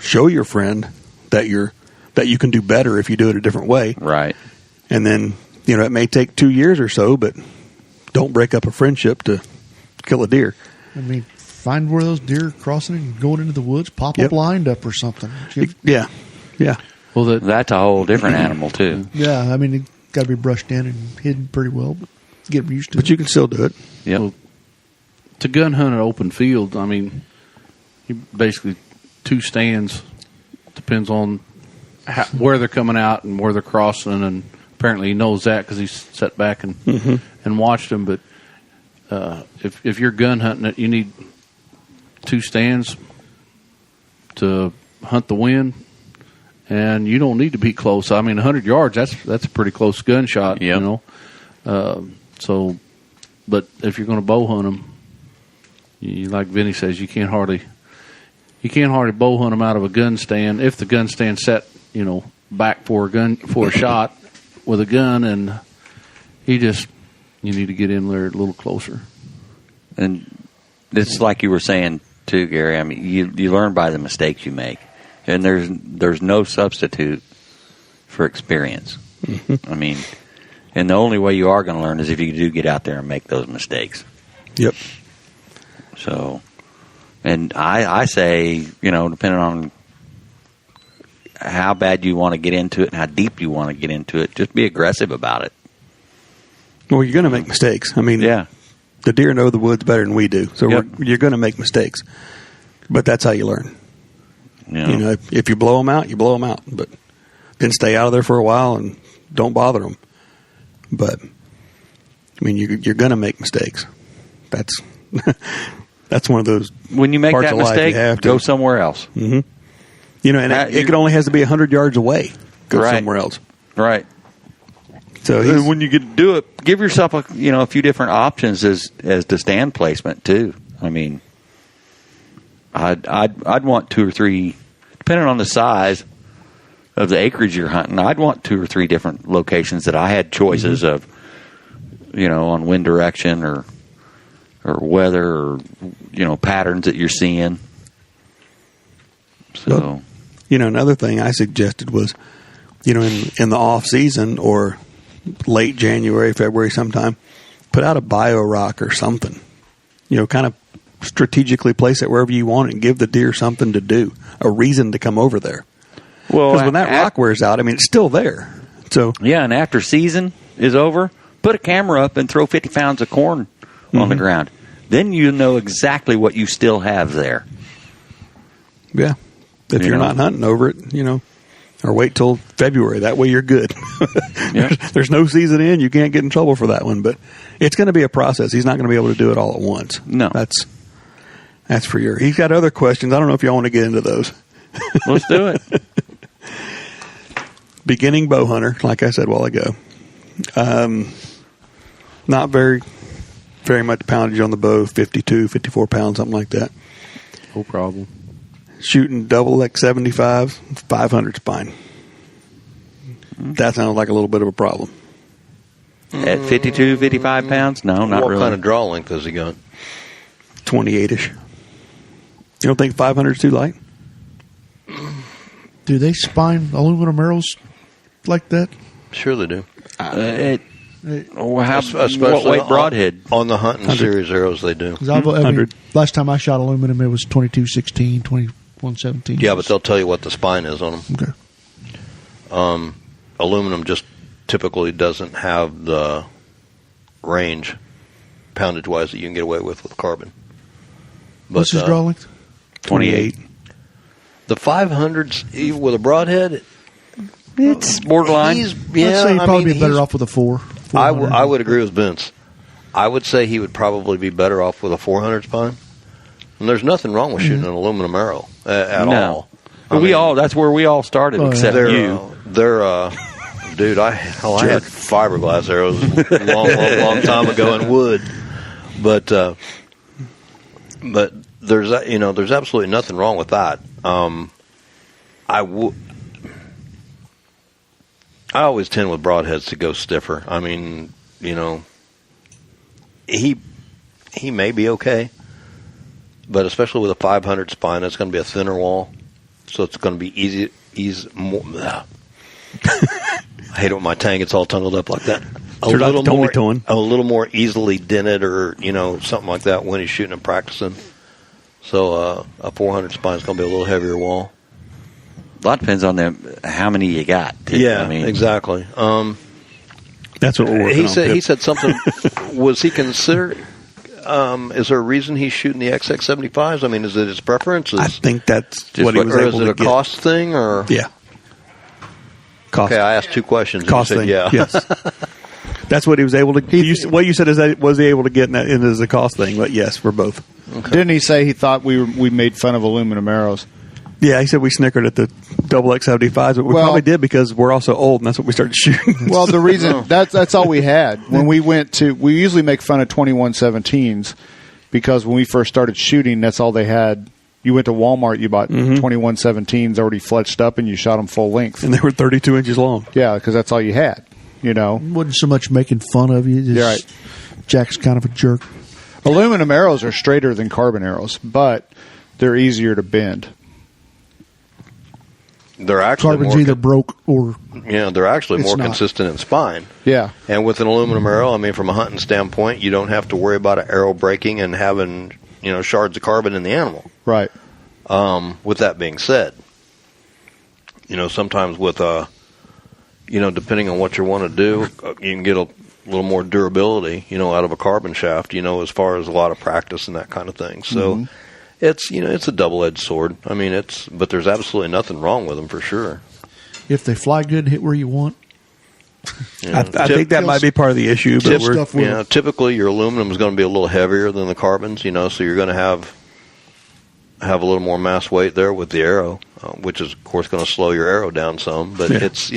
show your friend that you can do better if you do it a different way. Right. And then, it may take 2 years or so, but don't break up a friendship to kill a deer. I mean, find where those deer are crossing and going into the woods, pop a blind up or something. Yeah. Well, that's a whole different animal too. Yeah, I mean, it got to be brushed in and hidden pretty well, but get used to it. But you can still do it. Yep. Well, to gun hunt an open field, I mean, you basically 2 stands. Depends on where they're coming out and where they're crossing, and apparently he knows that because he's sat back and watched them. But if you're gun hunting it, you need 2 stands to hunt the wind, and you don't need to be close. I mean, 100 yards, that's a pretty close gunshot, yep. So, but if you're going to bow hunt them, like Vinny says, you can't hardly bow hunt them out of a gun stand if the gun stand set, back for a shot with a gun, and you need to get in there a little closer. And it's like you were saying too, Gary. I mean, you learn by the mistakes you make, and there's no substitute for experience. Mm-hmm. I mean, And the only way you are going to learn is if you do get out there and make those mistakes. Yep. So, and I say, depending on how bad you want to get into it and how deep you want to get into it, just be aggressive about it. Well, you're going to make mistakes. I mean, yeah, the deer know the woods better than we do, so Yep. you're going to make mistakes. But that's how you learn. Yeah. If you blow them out, you blow them out. But then stay out of there for a while and don't bother them. But I mean, you're going to make mistakes. That's that's one of those. When you make parts that of life you mistake, have to. go somewhere else. Mm-hmm. And it only has to be 100 yards away. Go Right. somewhere else. Right. So when you get to do it, give yourself a few different options as to stand placement too. I mean, I'd want 2 or 3, depending on the size of the acreage you're hunting. I'd want 2 or 3 different locations that I had choices of, on wind direction or weather or patterns that you're seeing. So. Well, another thing I suggested was, in the off season or late January, February sometime, put out a bio rock or something. Kind of strategically place it wherever you want it and give the deer something to do, a reason to come over there. Well, because when that rock wears out, I mean, it's still there. So yeah, and after season is over, put a camera up and throw 50 pounds of corn on the ground. Then you know exactly what you still have there. Yeah. If you're not hunting over it, or wait till February. That way you're good. Yep. There's no season in. You can't get in trouble for that one. But it's going to be a process. He's not going to be able to do it all at once. No. That's for sure. He's got other questions. I don't know if y'all want to get into those. Let's do it. Beginning bow hunter, like I said a while ago. Not very much poundage on the bow, 52, 54 pounds, something like that. No problem. Shooting double X75, 500 spine. That sounds like a little bit of a problem. At 52, 55 pounds? No, not really. What kind of draw length has he got? 28-ish. You don't think 500 is too light? Do they spine aluminum arrows like that? Sure they do. What weight broadhead? On the hunting 100. series arrows, they do. 'Cause I mean, 100. last time I shot aluminum, it was 2216, 2117. Yeah, but they'll tell you what the spine is on them. Okay. Aluminum just typically doesn't have the range, poundage-wise, that you can get away with carbon. But, What's his draw length? 28. The 500s with a broadhead, It's borderline. I'd say he'd probably be better off with a 4. I would agree with Vince. I would say he would probably be better off with a 400 spine. And there's nothing wrong with shooting an aluminum arrow at all. That's where we all started, except you. Dude, I had fiberglass arrows long time ago in wood, but there's absolutely nothing wrong with that. I always tend with broadheads to go stiffer. I mean, he may be okay, but especially with a 500 spine, it's going to be a thinner wall, so it's going to be easy more. I hate it when my tang gets all tangled up like that. A little more easily dented, or something like that when he's shooting and practicing. So a 400 spine is going to be a little heavier wall. A lot depends on how many you got. Too. Yeah, exactly. That's what we're working on. He said something. Was he considered? Is there a reason he's shooting the XX75s? I mean, is it his preference? I think that's what he was able to get. Or is it a cost thing? Or yeah. Cost. Okay, I asked 2 questions. Cost and you said, thing. yeah. Yes. That's what he was able to. What you said is that was he able to get in as a cost thing? But yes, for both. Okay. Didn't he say he thought we made fun of aluminum arrows? Yeah, he said we snickered at the double X75s, but we probably did because we're also old, and that's what we started shooting. Well, the reason that's all we had when we usually make fun of 2117s because when we first started shooting, that's all they had. You went to Walmart, you bought 2117s already fletched up, and you shot them full length, and they were 32 inches long. Yeah, because that's all you had. It wasn't so much making fun of you. You're right. Jack's kind of a jerk. Aluminum arrows are straighter than carbon arrows, but they're easier to bend. they're actually Carbon's more either broke or they're actually it's more not. consistent in spine. Yeah. And with an aluminum arrow, I mean, from a hunting standpoint, you don't have to worry about an arrow breaking and having shards of carbon in the animal. Right. With that being said, sometimes with depending on what you want to do, you can get a little more durability, out of a carbon shaft, as far as a lot of practice and that kind of thing. So it's a double-edged sword. I mean, but there's absolutely nothing wrong with them for sure. if they fly good and hit where you want. I think that might be part of the issue. But typically your aluminum is going to be a little heavier than the carbons, so you're going to have a little more mass weight there with the arrow, which is of course going to slow your arrow down some. But it's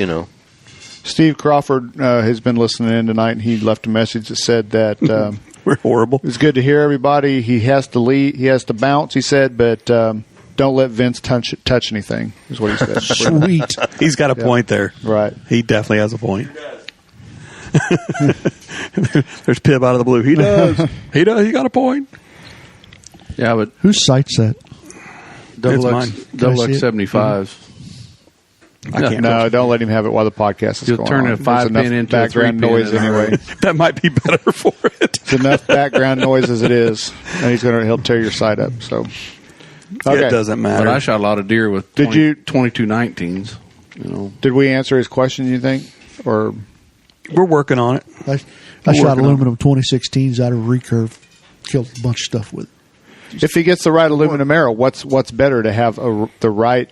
Steve Crawford has been listening in tonight, and he left a message that said that we're horrible. It's good to hear everybody. He has to lead. He has to bounce. He said, but don't let Vince touch anything. Is what he said. Sweet. He's got a point there. Right. He definitely has a point. There's Pib out of the blue. He does. He does. He got a point. Yeah, but whose site's that? Double mine. X 75s. I can't. No, don't let him have it while the podcast is You'll going turn on. a 5-pin There's enough into a background 3-pin noise in a anyway. hurry. That might be better for it. It's enough background noise as it is, and he'll tear your site up. So It doesn't matter. But I shot a lot of deer with 2219s. Did we answer his question? You think, or we're working on it? I shot aluminum 2016s out of recurve, killed a bunch of stuff with it. if he gets the right aluminum arrow, what's better to have the right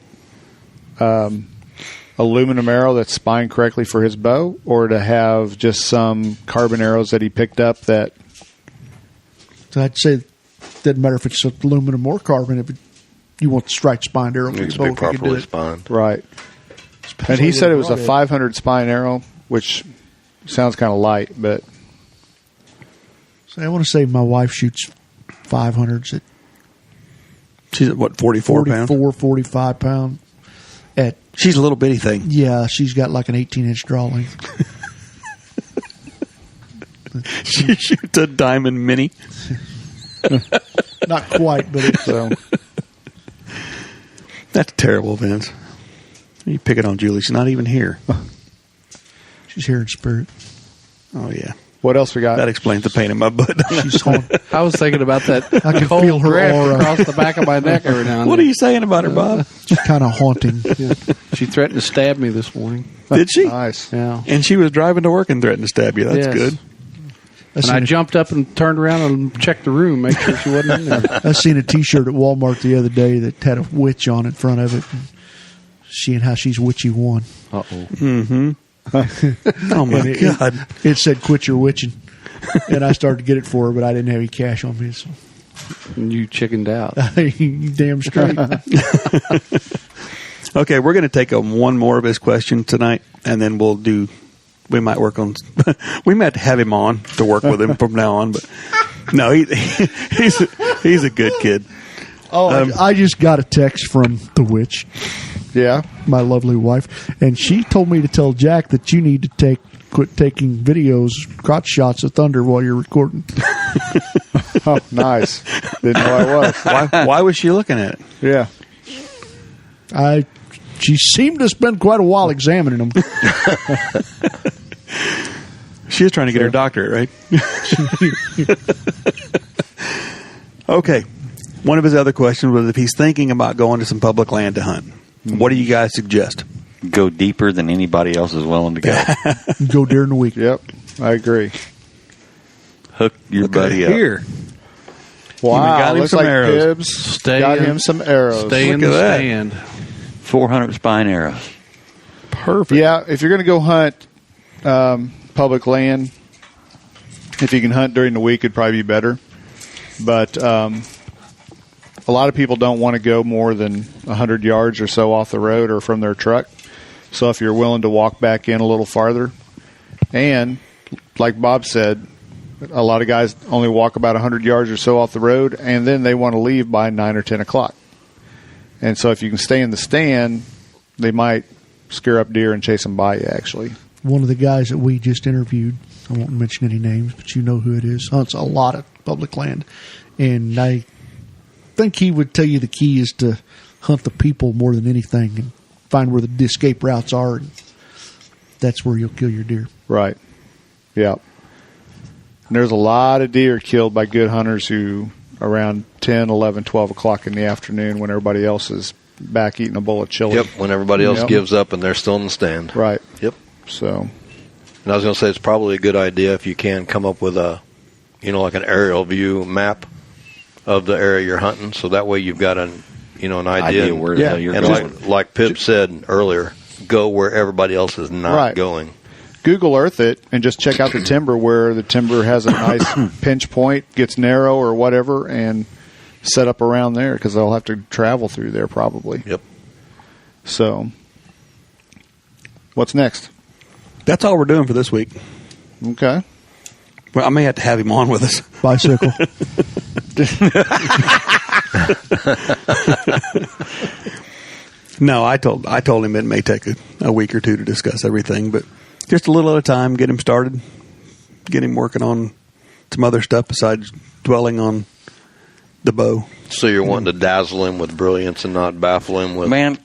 aluminum arrow that's spined correctly for his bow, or to have just some carbon arrows that he picked up that? So I'd say it doesn't matter if it's aluminum or carbon. If you want the straight spined arrow, It for needs your to bow, be if you can do properly it. spined. Right. Especially And he said it was a broadhead. 500 spine arrow, which sounds kind of light, but So I want to say my wife shoots 500s at She's at what, 44 pounds? 45 pound. She's a little bitty thing. Yeah, she's got like an 18-inch draw length. She shoots a diamond mini. Not quite, but it's so That's terrible, Vince. You pick it on Julie. She's not even here. she's here in spirit. Oh, yeah. what else we got? That explains the pain in my butt. She's haunted. I was thinking about that I can cold feel her drift aura. across the back of my neck every now and What then. are you saying about her, Bob? She's kind of haunting. She threatened to stab me this morning. Did she? Nice. Yeah. And she was driving to work and threatened to stab you. That's Yes. good. And I jumped up and turned around and checked the room, make sure she wasn't in there. I seen a T-shirt at Walmart the other day that had a witch on it in front of it. And seeing how she's witchy one. Uh-oh. Mm-hmm. Oh, my And God. It said, "Quit your witching," and I started to get it for her, but I didn't have any cash on me. So And you chickened out. you damn straight. Okay, we're going to take one more of his questions tonight, and then we might work on. We might have him on to work with him from now on, but no, he's a good kid. Oh, I just got a text from the witch, Yeah. my lovely wife, and she told me to tell Jack that you need to quit taking videos, crotch shots of thunder while you're recording. Oh, nice. Didn't know I was. Why was she looking at it? Yeah. She seemed to spend quite a while examining them. She was trying to get her doctorate, right? Okay. One of his other questions was if he's thinking about going to some public land to hunt. What do you guys suggest? Go deeper than anybody else is willing to go. Go during the week. Yep. I agree. Hook your buddy up. Here. Wow. got him Looks some like arrows. Pibbs got him some arrows. Stay in Look the at that. stand. 400 spine arrows. Perfect. Yeah. If you're going to go hunt public land, if you can hunt during the week, it'd probably be better. But a lot of people don't want to go more than 100 yards or so off the road or from their truck. So if you're willing to walk back in a little farther, and like Bob said, a lot of guys only walk about 100 yards or so off the road, and then they want to leave by 9 or 10 o'clock. And so if you can stay in the stand, they might scare up deer and chase them by you, actually. One of the guys that we just interviewed, I won't mention any names, but you know who it is, hunts a lot of public land. And I think he would tell you the key is to hunt the people more than anything and find where the escape routes are. And that's where you'll kill your deer. Right. Yeah. And there's a lot of deer killed by good hunters who around 10, 11, 12 o'clock in the afternoon when everybody else is back eating a bowl of chili. Yep, when everybody else gives up and they're still in the stand. Right. Yep. So, and I was going to say it's probably a good idea if you can come up with a, like an aerial view map of the area you're hunting, so that way you've got an idea where the hell you're and going. like Pip said earlier, go where everybody else is not going. Google Earth it and just check out the timber where the timber has a nice pinch point, gets narrow or whatever, and set up around there because they'll have to travel through there probably. Yep. So, what's next? That's all we're doing for this week. Okay. Well, I may have to have him on with us. Bicycle. No, I told him it may take a week or two to discuss everything, but just a little at a time, get him started, get him working on some other stuff besides dwelling on the bow. So you're wanting to dazzle him with brilliance and not baffle him with... Man,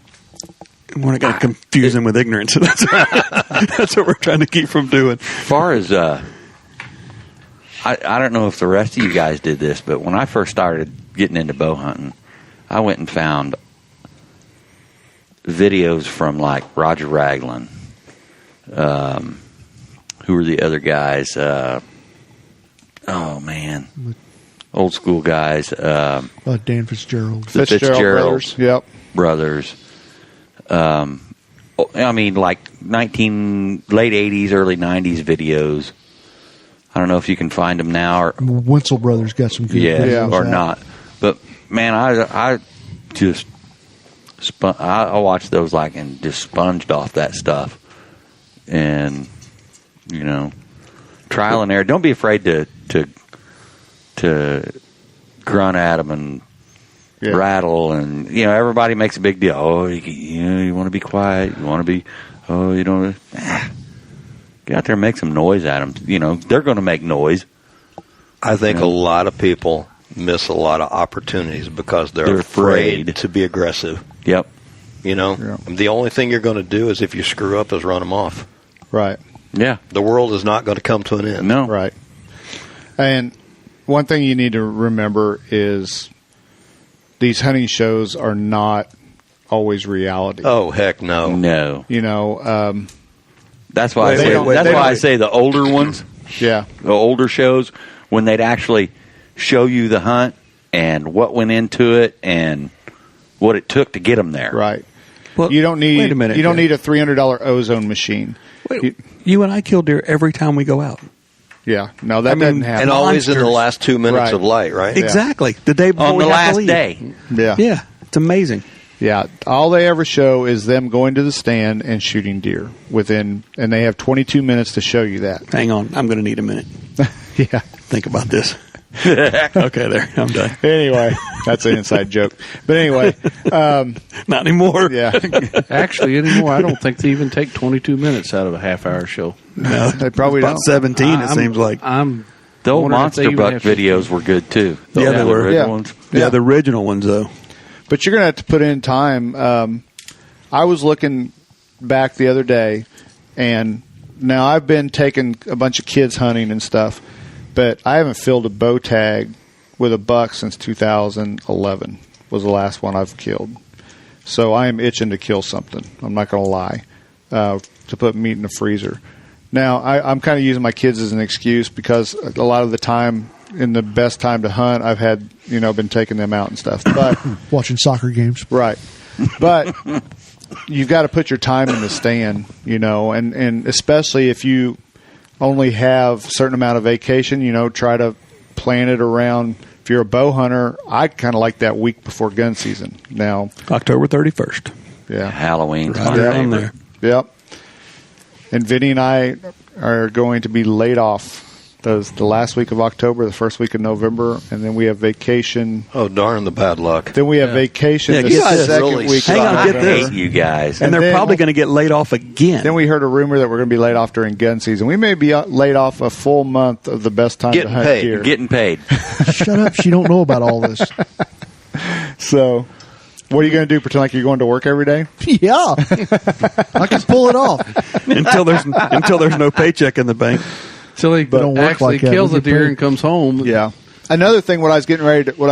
we're not going to confuse him with ignorance. That's what we're trying to keep from doing. As far as, I don't know if the rest of you guys did this, but when I first started getting into bow hunting, I went and found videos from like Roger Raglan. Who were the other guys? Old school guys. Dan Fitzgerald. The Fitzgerald brothers. I mean, like late 80s, early 90s videos. I don't know if you can find them now. Or Wenzel Brothers got some good videos or out. not. But, man, I just... I watched those and just sponged off that stuff. And, trial and error. Don't be afraid to grunt at them and rattle. And, everybody makes a big deal. Oh, you want to be quiet. You want to be, you don't. Get out there and make some noise at them. They're going to make noise. I think a lot of people miss a lot of opportunities because they're afraid to be aggressive. Yep. The only thing you're going to do is if you screw up is run them off. Right. Yeah. The world is not going to come to an end. No. Right. And one thing you need to remember is these hunting shows are not always reality. Oh, heck no. No. That's why I say the older ones. Yeah. The older shows, when they'd actually show you the hunt and what went into it and what it took to get them there. Right. Well, you don't need wait a minute, you don't need a $300 ozone machine. Wait, you and I kill deer every time we go out. Yeah. No, that doesn't happen. And always in the last 2 minutes of light, right? Exactly. The day before on the last day. Yeah. Yeah. It's amazing. Yeah. All they ever show is them going to the stand and shooting deer and they have 22 minutes to show you that. Hang on. I'm going to need a minute. Yeah. Think about this. Okay, there. I'm done. Anyway, that's an inside joke. But anyway. Not anymore. Yeah. Actually, anymore, I don't think they even take 22 minutes out of a half-hour show. No, they probably about don't. 17, it seems like. The old Monster Buck videos were good, too. They were. The ones. Yeah, the original ones, though. But you're going to have to put in time. I was looking back the other day, and now I've been taking a bunch of kids hunting and stuff, but I haven't filled a bow tag with a buck since 2011 was the last one I've killed. So I am itching to kill something. I'm not going to lie, to put meat in the freezer. Now, I'm kind of using my kids as an excuse because a lot of the time, in the best time to hunt, I've had, been taking them out and stuff. But watching soccer games. Right. But you've got to put your time in the stand, and especially if you only have a certain amount of vacation, try to plan it around. If you're a bow hunter, I kind of like that week before gun season. Now, October 31st. Yeah. Halloween's right my down favorite. there. Yep. And Vinny and I are going to be laid off the last week of October, the first week of November, and then we have vacation. Oh, darn the bad luck. Then we have vacation the you guys second really week. Hang on, I get this. hate you guys. And they're then- probably going to get laid off again. Then we heard a rumor that we're going to be laid off during gun season. We may be laid off a full month of the best time Getting to hunt paid. deer. Getting paid. Shut up. She don't know about all this. So, What are you going to do? Pretend like you're going to work every day? Yeah, I can pull it off. until there's no paycheck in the bank. So he don't work actually like that. kills We a get deer paid. and comes home. Yeah. Another thing, what I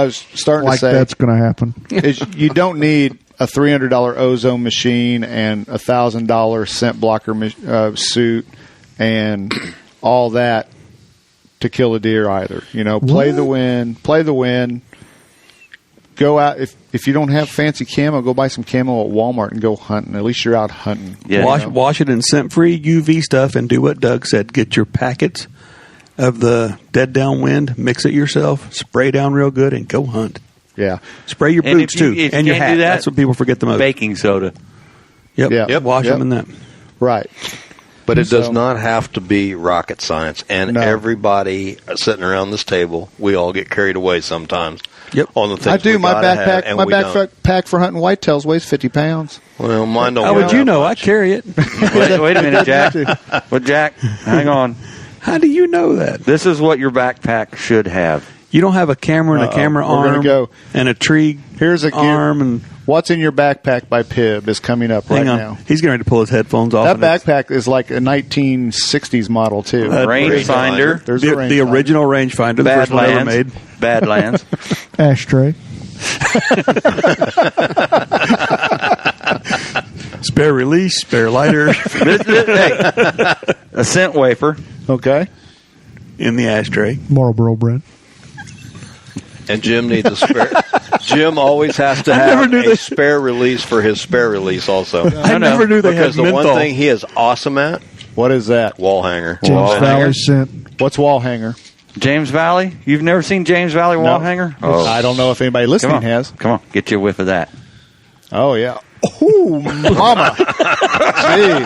was starting Like to say that's going to happen. is you don't need a $300 ozone machine and a $1,000 scent blocker suit and all that to kill a deer either. You know, play the wind. Go out if you don't have fancy camo, go buy some camo at Walmart and go hunting. At least you're out hunting. Yeah. Wash it in scent-free UV stuff and do what Doug said. Get your packets of the dead downwind, mix it yourself, spray down real good, and go hunt. Yeah. Spray your And boots if you- too, if you and your can't hat. do that, That's what people forget the most. Baking soda. Yep. Yep. Wash Yep. them in that. Right. But it does So- not have to be rocket science. And No. everybody sitting around this table, we all get carried away sometimes. Yep. On the things I do. we My gotta have, backpack, and my we don't. backpack for hunting whitetails weighs 50 pounds. Well, mine don't. How weigh would you that know? I much. carry it. Wait a minute, Jack. Well, Jack, hang on. How do you know that? This is what your backpack should have. You don't have a camera and a camera We're gonna arm go. and a tree Here's a arm and What's in your backpack by Pibb is coming up right hang on. now. He's getting ready to pull his headphones off. That and it's backpack is like a 1960s model too. Rangefinder. There's the, a rangefinder. the original rangefinder, the first one ever made. Badlands. Ashtray. Spare release, spare lighter Hey, a scent wafer. Okay. in the ashtray. Marlboro brand. And Jim needs a spare. Jim always has to have a spare release for his spare release also. I never knew they had Because the menthol. one thing he is awesome at, What is that? wall hanger. James Wall Valley hanger? scent. What's wall hanger? James Valley? You've never seen James Valley wall hanger? I don't know if anybody Come listening on. has. Come on, get you a whiff of that. Oh yeah. Oh, mama. Jeez.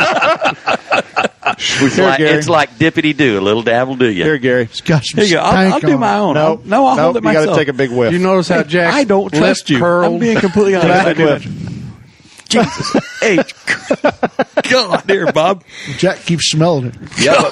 Here, Gary. It's like dippity do. A little dab will do you. Here, Gary. It's got some Here you go. I'll stank do on my it. own. No, I'll hold it you got myself. to take a big whiff. You notice how Jack? I don't trust you. Curled. I'm being completely honest. I do whiff. that. Jesus H. God, here, Bob. Jack keeps smelling it. Yeah,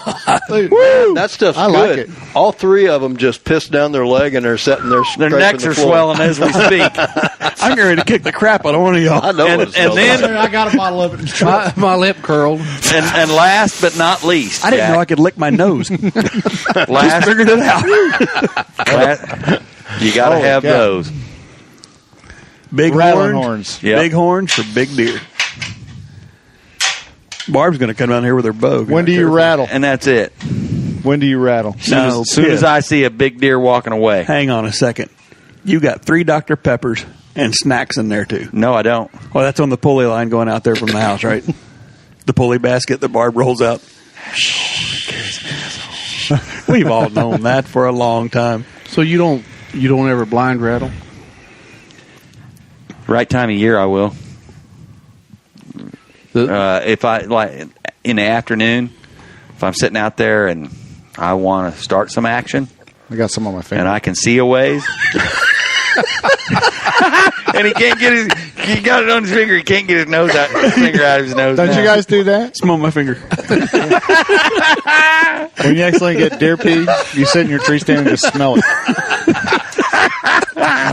but man, that stuff's I good. like it. All three of them just pissed down their leg and they're sitting there. Their scraping necks the are floor. swelling as we speak. I'm getting ready to kick the crap out of one of y'all. I know And- what it and smells then- like. I got a bottle of it in the truck. My lip curled. And last but not least, I didn't Jack, know I could lick my nose. last, Figured it out. you got to Holy have cow. those. Big Rattling horns. horns. Yep. Big horns for big deer. Barb's going to come down here with her bow. When do you rattle? And that's it. When do you rattle? No, As soon as I see a big deer walking away. Hang on a second. You got 3 Dr. Peppers and snacks in there, too. No, I don't. Well, that's on the pulley line going out there from the house, right? The pulley basket that Barb rolls out. We've all known that for a long time. So you don't ever blind rattle? Right time of year, I will. If I like in the afternoon, if I'm sitting out there and I want to start some action I got some on my finger. and I can see a ways, and he can't get he got it on his finger. He can't get his finger out of his nose. Don't now. you guys do that? Smell my finger. When you accidentally get deer pee, you sit in your tree stand and just smell it.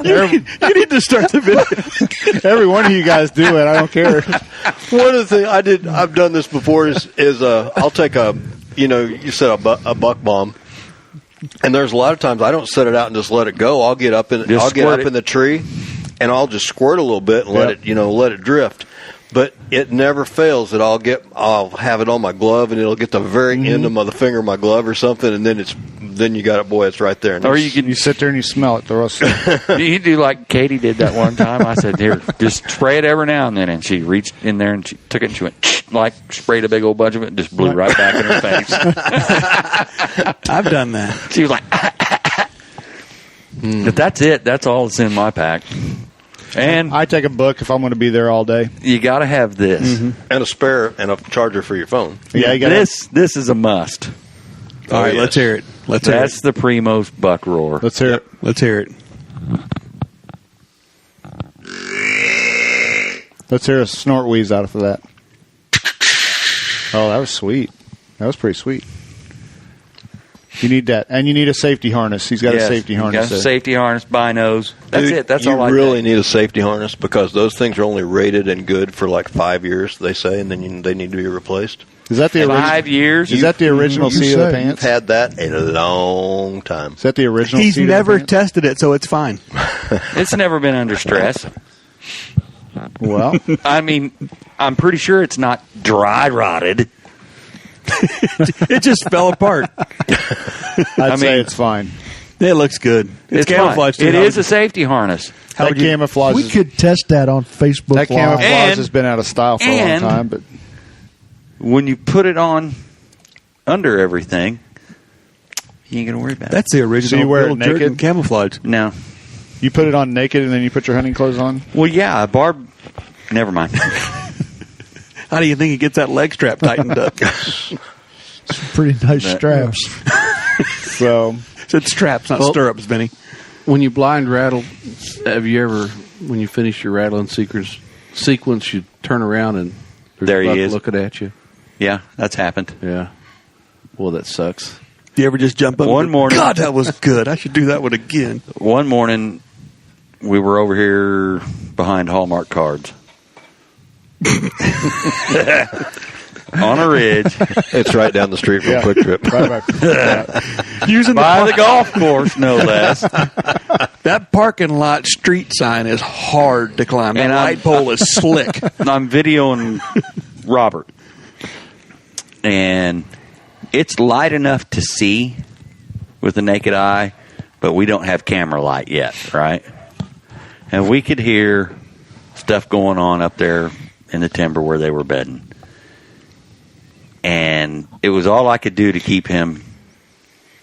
You need to start the video. Every one of you guys do it. I don't care. One of the things I've done this before is I'll take you set a buck bomb, and there's a lot of times I don't set it out and just let it go. I'll get up in the tree, and I'll just squirt a little bit and let it drift. But it never fails that I'll have it on my glove and it'll get the very end of the finger of my glove or something, and then you got it, boy, it's right there. And Or You sit there and you smell it the rest of the you do like Katie did that one time. I said, "Here, just spray it every now and then." And she reached in there and she took it and she went like sprayed a big old bunch of it and just blew right back in her face. I've done that. She was like, but that's it. That's all that's in my pack. And I take a book if I'm going to be there all day. you got to have this. and a spare and a charger for your phone. Yeah, you got This is a must. All right, yes. let's hear it. Let's hear That's it. the Primo's buck roar. Let's hear it. Let's hear it. Let's hear a snort wheeze out of that. Oh, that was sweet. That was pretty sweet. You need that, and you need a safety harness. He's got a safety harness. Got a safety harness, binos. That's Dude, it. That's you all I really need a safety harness because those things are only rated and good for like 5 years, they say, and then they need to be replaced. Is that the original? 5 years. Is that the original seat of the I've pants? had that a long time. Is that the original? He's seat of the never pants? tested it, so it's fine. It's never been under stress. Well, I mean, I'm pretty sure it's not dry rotted. It just fell apart. I'd say it's fine. It looks good. It's camouflage. Fine. It is a safety harness. That camouflage. We could test that on Facebook That Live. camouflage has been out of style for a long time, but when you put it on under everything, you ain't gonna worry about That's the original. So you wear it Little Jordan naked? camouflage. it. No. you put it on naked and then you put your hunting clothes on. Well, yeah, Barb. Never mind. How do you think he gets that leg strap tightened up? Pretty nice straps. So It's straps, not stirrups, Vinny. When you blind rattle, have you ever, when you finish your rattling sequence, you turn around and there's There a he buck is. looking at you? Yeah, that's happened. Yeah. Well, that sucks. Do you ever just jump up? One and go, morning- God, that was good. I should do that one again. One morning, we were over here behind Hallmark cards. On a ridge. It's right down the street from Quick Trip. Using By the golf course, no less. that parking lot street sign is hard to climb. And That light pole is slick. And I'm videoing Robert. And it's light enough to see with the naked eye, but we don't have camera light yet, right? And we could hear stuff going on up there in the timber where they were bedding. And it was all I could do to keep him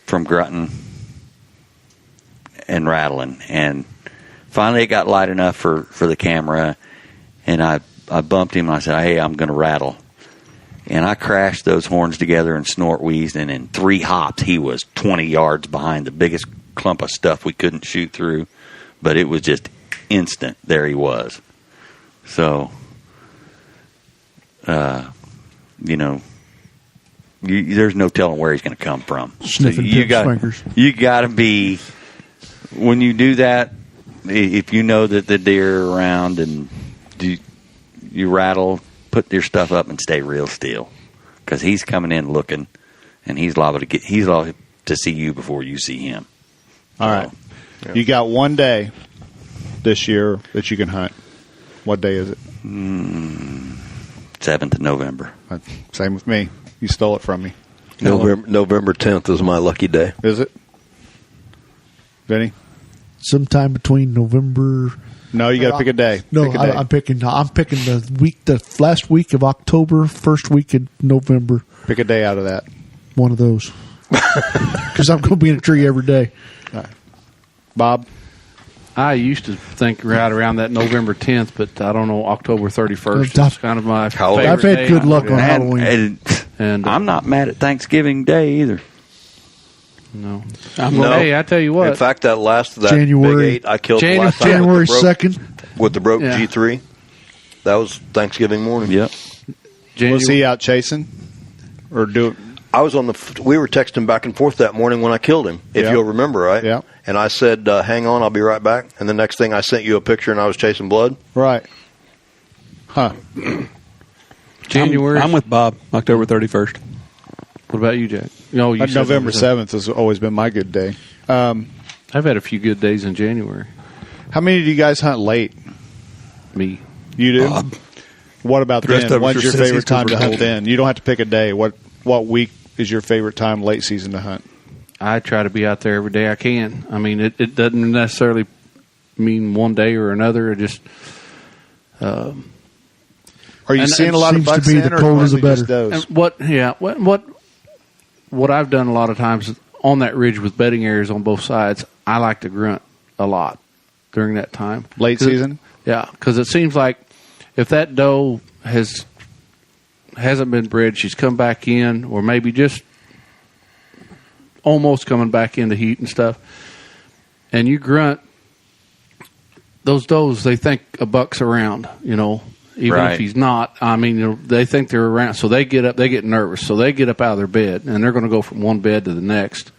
from grunting and rattling. And finally it got light enough for the camera, and I bumped him and I said, hey, I'm going to rattle. And I crashed those horns together and snort wheezed, and in 3 hops he was 20 yards behind the biggest clump of stuff we couldn't shoot through. But it was just instant. There he was. So, there's no telling where he's going to come from. Sniffing you pip got sprinkers. you got to be, when you do that, if you know that the deer are around and you rattle, put your stuff up and stay real still, because he's coming in looking, and he's liable to see you before you see him. all right, you got one day this year that you can hunt. What day is it? 7th of November. Same with me. You stole it from me. November 10th is my lucky day. Is it, Vinny? Sometime between November. No, you got to pick a day. No, Pick a day. I'm picking the last week of October, first week of November. Pick a day out of that. One of those. Because I'm going to be in a tree every day. All right. Bob? I used to think right around that November 10th, but I don't know, October 31st I've- is kind of my old? favorite I've had day. good luck on And- Halloween. And I'm not mad at Thanksgiving Day either. no. No. Hey, I tell you what. In fact, that January- big 8 I killed January- last time January with the broke, 2nd. with the broke Yeah. G3. That was Thanksgiving morning. Yep. January, Was he out chasing? Or do it? I was we were texting back and forth that morning when I killed him, if Yeah. you'll remember, right? Yeah. And I said, hang on, I'll be right back. And the next thing I sent you a picture and I was chasing blood. Right. Huh. January. I'm with Bob. October 31st. What about you, Jack? No, you said November 7th has always been my good day. I've had a few good days in January. How many do you guys hunt late? Me. You do? What about The rest then? of us When's are your sissies favorite 'cause time we're to hunt old. then? You don't have to pick a day. What week is your favorite time late season to hunt? I try to be out there every day I can. I mean, it doesn't necessarily mean one day or another. It just Are you And- seeing and a lot of seems to bucks be then, the or colder mostly the just better. does? and what I've done a lot of times on that ridge with bedding areas on both sides, I like to grunt a lot during that time. Late 'Cause- season? Yeah, because it seems like if that doe hasn't been bred, she's come back in, or maybe just almost coming back into heat and stuff, and you grunt, those does, they think a buck's around, even Right. if he's not. I mean, they think they're around, so they get up, they get nervous, so they get up out of their bed, and they're going to go from one bed to the next.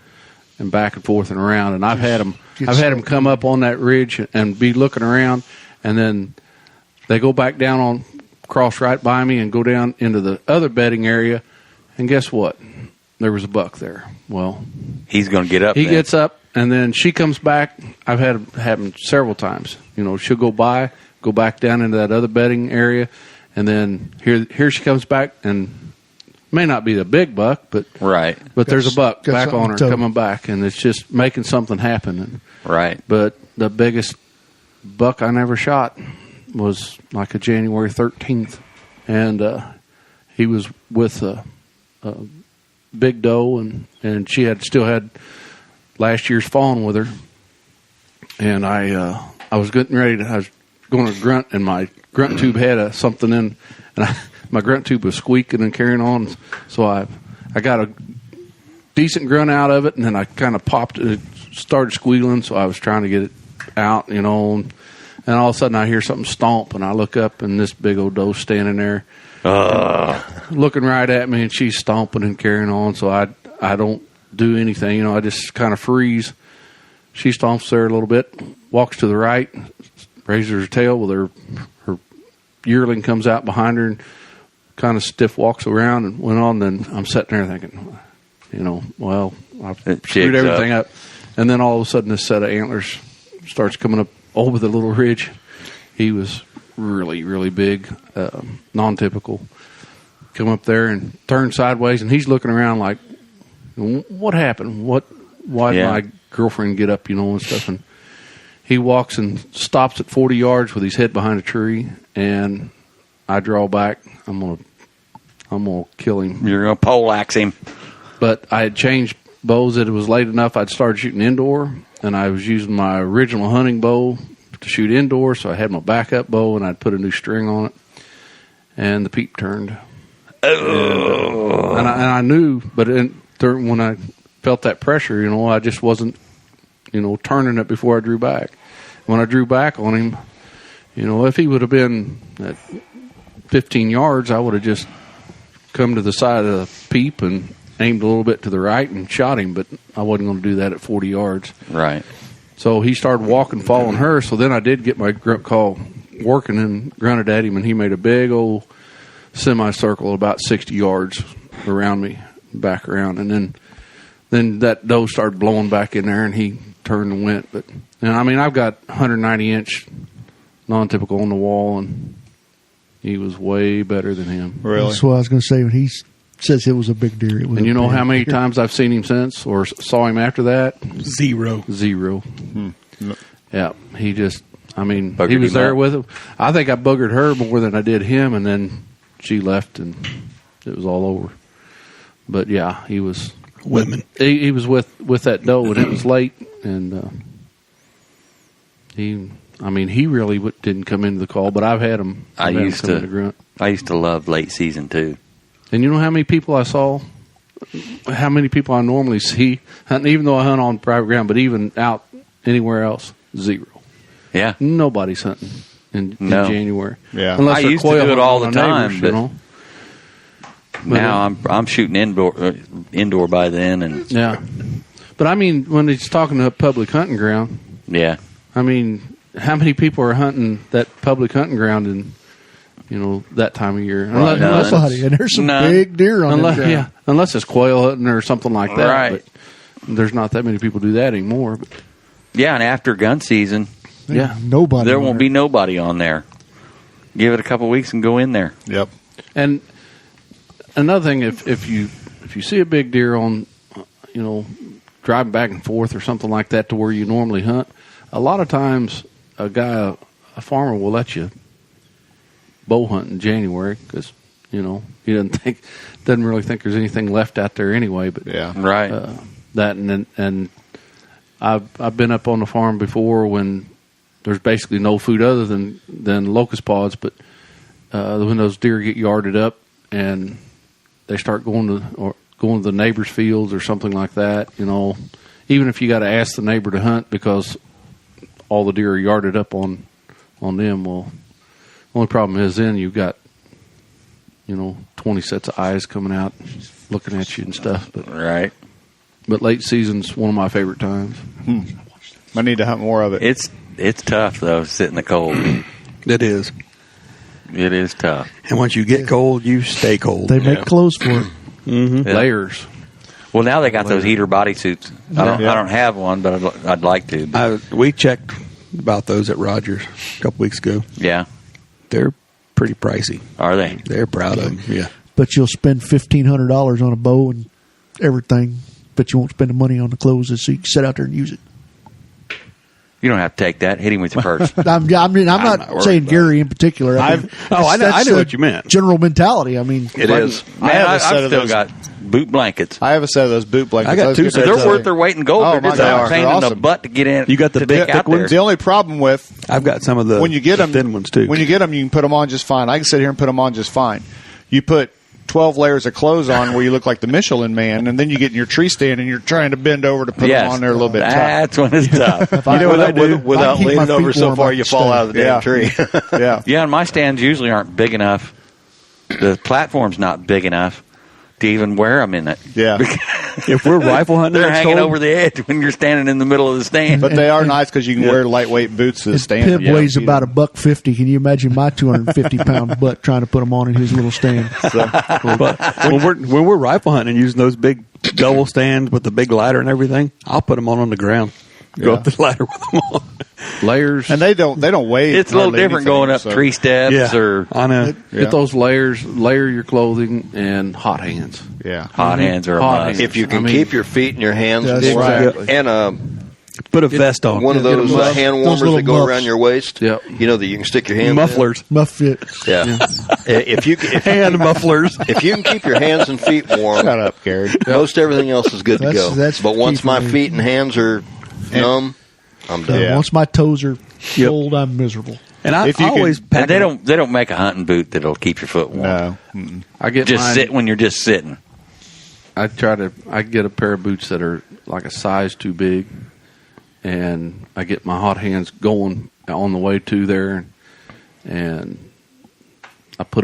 and back and forth and around. And I've had them come up on that ridge and be looking around, and then they go back down on cross right by me and go down into the other bedding area. And guess what? There was a buck there. Well, he's going to get up. He gets up, and then she comes back. I've had it happen several times. You know, she'll go back down into that other bedding area, and then here she comes back, and may not be the big buck, but there's a buck back on her coming back, and it's just making something happen. Right. But the biggest buck I never shot was like a January 13th, and he was with a big doe, and she still had last year's fawn with her, and I was getting ready to. I was going to grunt, and my grunt tube had something in, and my grunt tube was squeaking and carrying on. So I got a decent grunt out of it, and then I kind of popped it. It started squealing, so I was trying to get it out, you know. And all of a sudden, I hear something stomp, and I look up, and this big old doe standing there, looking right at me, and she's stomping and carrying on. So I don't do anything, you know. I just kind of freeze. She stomps there a little bit, walks to the right, raises her tail with her yearling comes out behind her, and kind of stiff walks around and went on. Then I'm sitting there thinking, you know, well, I've screwed everything up. And then all of a sudden, this set of antlers starts coming up over the little ridge. He was really, really big, non-typical. Come up there and turn sideways, and he's looking around like, what happened? Why did my girlfriend get up, you know, and stuff? And he walks and stops at 40 yards with his head behind a tree, and I draw back. I'm gonna kill him. You're gonna poleaxe him. But I had changed bows. It was late enough. I'd started shooting indoor, and I was using my original hunting bow to shoot indoor. So I had my backup bow, and I'd put a new string on it, and the peep turned. And I knew, but when I felt that pressure, you know, I just wasn't, you know, turning it before I drew back. When I drew back on him, you know, if he would have been at 15 yards, I would have just come to the side of the peep and aimed a little bit to the right and shot him, but I wasn't going to do that at 40 yards. Right. So he started walking, following her, so then I did get my grunt call working and grunted at him, and he made a big old semicircle about 60 yards around me, back around, and then that doe started blowing back in there, and he turned and went. And I mean, I've got 190-inch non-typical on the wall, and he was way better than him. Really? That's what I was going to say. When he says it was a big deer, it was. And you know how many times I've seen him since, or saw him after that? Zero. Yeah, he just. I mean, Buggered he was him there up. with him. I think I buggered her more than I did him, and then she left, and it was all over. But yeah, he was. Women. He was with that doe, and it was late, and he really didn't come into the call, but I've had him. I used to love late season too. And you know how many people I saw? How many people I normally see hunting, even though I hunt on private ground, but even out anywhere else, zero. Yeah. Nobody's hunting in January. Yeah. Unless I they're used to quail do it all hunting the on time, neighbors, but you know? Now I'm shooting indoor by then, and Yeah. But I mean, when it's talking to a public hunting ground, yeah, I mean, how many people are hunting that public hunting ground in, you know, that time of year? Unless Nobody, and there's some big deer on that ground. unless it's quail hunting or something like that. Right. But there's not that many people do that anymore. But, yeah, and after gun season, yeah, Nobody. there on won't there. be nobody on there. Give it a couple weeks and go in there. Yep. and another thing, if you see a big deer on, you know, driving back and forth or something like that to where you normally hunt, a lot of times a farmer will let you bow hunt in January because, you know, he doesn't really think there's anything left out there anyway. But Yeah. Right. that and I've been up on the farm before when there's basically no food other than locust pods, but when those deer get yarded up and they start going to the neighbor's fields or something like that, you know, even if you got to ask the neighbor to hunt because all the deer are yarded up on them, well, the only problem is then you've got, you know, 20 sets of eyes coming out looking at you and stuff. But Right. But late season's one of my favorite times. I need to hunt more of it. It's tough though, sit in the cold. It is. It is tough. And once you get cold, you stay cold. They make clothes for it. Mm-hmm. Yeah. Layers. Well, now they got those heater bodysuits. I don't have one, but I'd like to. We checked about those at Rogers a couple weeks ago. Yeah. They're pretty pricey. Are they? They're proud of them, yeah. But you'll spend $1,500 on a bow and everything, but you won't spend the money on the clothes so you can sit out there and use it. You don't have to take that. Hit him with your purse. I'm not saying Gary in particular. I knew what you meant. General mentality. I mean, It is. I've still got boot blankets. I have a set of those boot blankets. I got two They're worth their weight in gold. Oh, They're my just gosh, a pain they're in the awesome. butt to get in. You got the big, thick ones? The only problem with I've got some of the when you get them, thin ones too. When you get them, you can put them on just fine. I can sit here and put them on just fine. You put 12 layers of clothes on where you look like the Michelin Man, and then you get in your tree stand and you're trying to bend over to put them on there a little bit tough. That's when it's tough. You know what I do? Without keep my leaning over feet so warm, far I you can fall stay. out of the damn tree. Yeah. Yeah, and my stands usually aren't big enough. The platform's not big enough to even wear them in it. Yeah. If we're rifle hunting, They're it's hanging cold, over the edge when you're standing in the middle of the stand. But they are nice because you can wear lightweight boots to the his stand. pib weighs about $150. Can you imagine my 250-pound butt trying to put them on in his little stand? But when we're rifle hunting and using those big double stands with the big ladder and everything, I'll put them on the ground. Go up the ladder with them on. Layers. And they don't weigh. It's a little hardly different anything, going up so- tree steps or I know. Get those layers, layer your clothing, and hot hands. Yeah. hot hands or a Hot must. hands. If you can I mean- keep your feet and your hands That's warm, right. and Put a vest on. one of Get a those muff. hand Those warmers little that go muffs. around your waist, Yep. you know that you can stick your hands Mufflers. Muffet. in. Yeah. If you Hand mufflers. if you can keep your hands and feet warm, Shut up, Gary. most everything else is good to That's- go. that's But key once for my me. feet and hands are numb, I'm done. Yeah. Once my toes are cold, I'm miserable. And I If you always can- pack And they don't make a hunting boot that'll keep your foot warm. No. I get Just mine, sit when you're just sitting. I get a pair of boots that are like a size too big, and I get my hot hands going on the way to there, and I put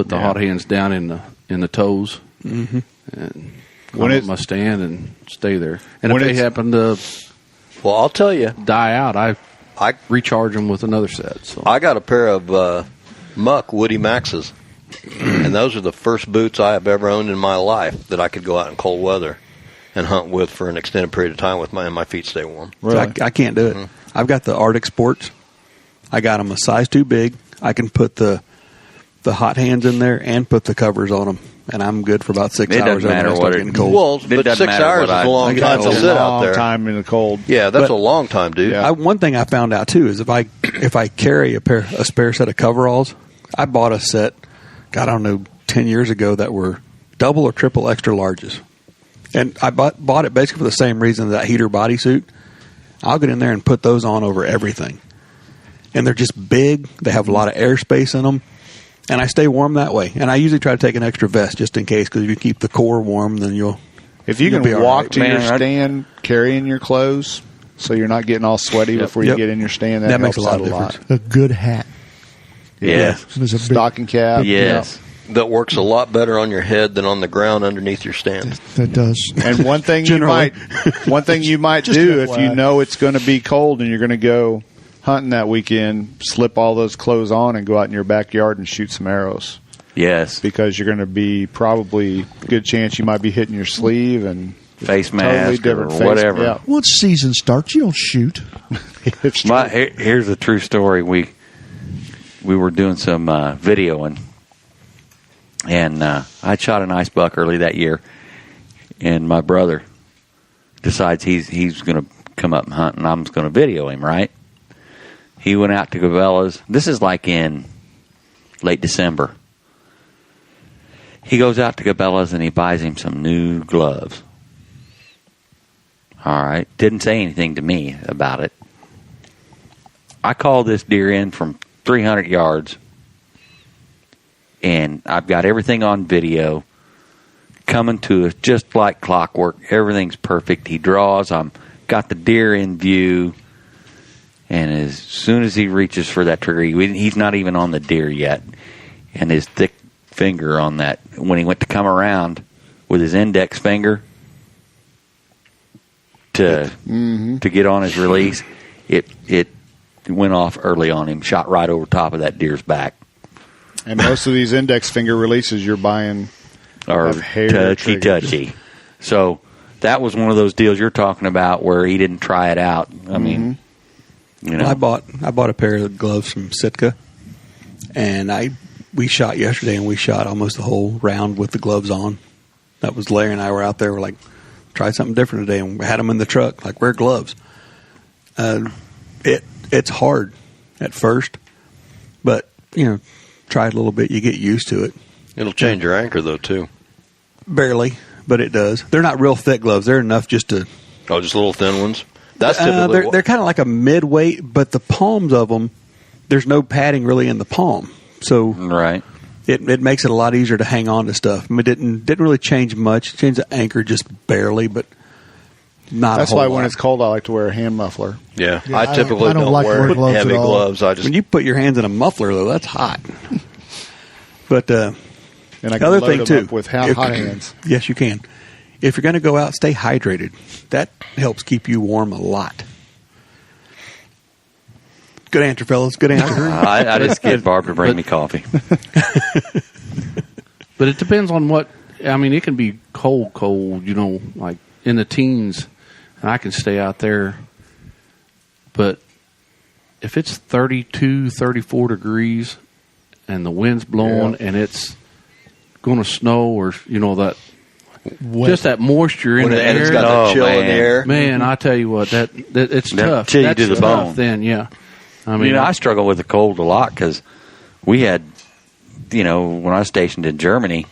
the hot hands down in the toes, and When when it's- my stand and stay there. And When if they it's- happen to Well, I'll tell you, die out, I I recharge them with another set. So I got a pair of Muck Woody Maxes, and those are the first boots I have ever owned in my life that I could go out in cold weather and hunt with for an extended period of time with my feet stay warm. So I can't do it. I've got the Arctic Sports. I got them a size too big. I can put the hot hands in there and put the covers on them, and I'm good for about 6 It hours. doesn't matter otherwise I what start it- getting cold. Well, It but doesn't 6 matter hours what is a long time That's to a sit out long there. time in the cold. Yeah, that's But- a long time, dude. Yeah. One thing I found out too is if I carry a spare set of coveralls, I bought a set, God, I don't know, 10 years ago that were double or triple extra larges, and I bought it basically for the same reason that heater bodysuit. I'll get in there and put those on over everything, and they're just big. They have a lot of airspace in them, and I stay warm that way. And I usually try to take an extra vest just in case, because if you keep the core warm, then you'll. If you You'll can be all walk right. to Man, your I- stand carrying your clothes, so you're not getting all sweaty before you Yep. get in your stand, That makes helps a lot out of difference. A good hat. Yes. There's a big, Stocking cap. Yes. That works a lot better on your head than on the ground underneath your stand. that does. And one thing Generally. you might Just do if you FYI. know it's going to be cold and you're going to go hunting that weekend, slip all those clothes on and go out in your backyard and shoot some arrows, Yes. because you're going to be probably good chance you might be hitting your sleeve and Face totally mask different or face- whatever. Yeah. Once season starts, you don't shoot. It's true. Here's a true story. We were doing some videoing, and I shot a nice buck early that year, and my brother decides he's going to come up and hunt, and I'm going to video him, right? He went out to Cabela's. This is like in late December. He goes out to Cabela's and he buys him some new gloves. All right. Didn't say anything to me about it. I called this deer in from 300 yards, and I've got everything on video coming to us just like clockwork. Everything's perfect. He draws. I'm got the deer in view, and as soon as he reaches for that trigger, he's not even on the deer yet, and his thick finger on that, when he went to come around with his index finger, to get on his release, it went off early on him, shot right over top of that deer's back. And most of these index finger releases you're buying are touchy. So that was one of those deals you're talking about where he didn't try it out. I mean, you know, I bought a pair of gloves from Sitka, and we shot yesterday, and we shot almost the whole round with the gloves on. That was Larry and I were out there. We're like, try something different today, and we had them in the truck. Like, wear gloves. It's hard at first, but try it a little bit, you get used to it. It'll change your anchor though too. Barely, but it does. They're not real thick gloves. They're enough just to. Oh, just little thin ones. That's typically they're kind of like a mid-weight, but the palms of them, there's no padding really in the palm, so right. It makes it a lot easier to hang on to stuff. I mean, it didn't really change much. It changed the anchor just barely, but not. That's a whole why lot. when it's cold, I like to wear a hand muffler. Yeah, Yeah, I typically I don't don't like wear wearing gloves heavy at all. gloves. I just When you put your hands in a muffler, though, that's hot. But And I can other load thing them too, up with hot hands. Yes, you can. If you're going to go out, stay hydrated. That helps keep you warm a lot. Good answer, fellas. Good answer. I just get Barb to bring me coffee. But it depends on what. I mean, it can be cold, like in the teens, and I can stay out there. But if it's 32, 34 degrees and the wind's blowing and it's going to snow or, that just that moisture in the and air. it's got that chill in the air. Man, I tell you what, that it's tough. Chill you That's to the tough bone. then, yeah. I mean, I struggle with the cold a lot because we had, when I was stationed in Germany,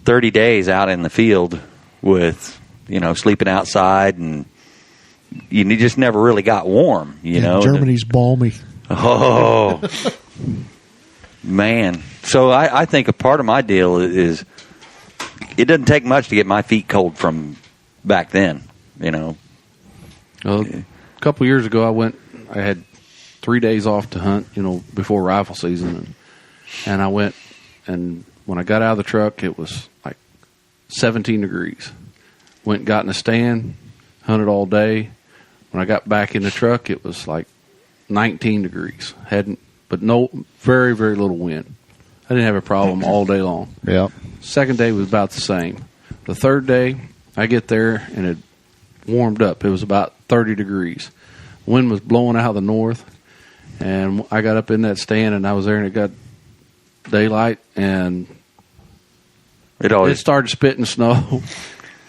30 days out in the field with, sleeping outside, and you just never really got warm, Germany's balmy. Oh, man. So I think a part of my deal is it doesn't take much to get my feet cold from back then, A couple years ago, I had 3 days off to hunt, before rifle season. And I went, and when I got out of the truck, it was like 17 degrees. Went and got in a stand, hunted all day. When I got back in the truck, it was like 19 degrees. But very, very little wind. I didn't have a problem all day long. Yep. Second day was about the same. The third day, I get there, and it warmed up. It was about 30 degrees. Wind was blowing out of the north, and I got up in that stand, and I was there, and it got daylight, and it started spitting snow.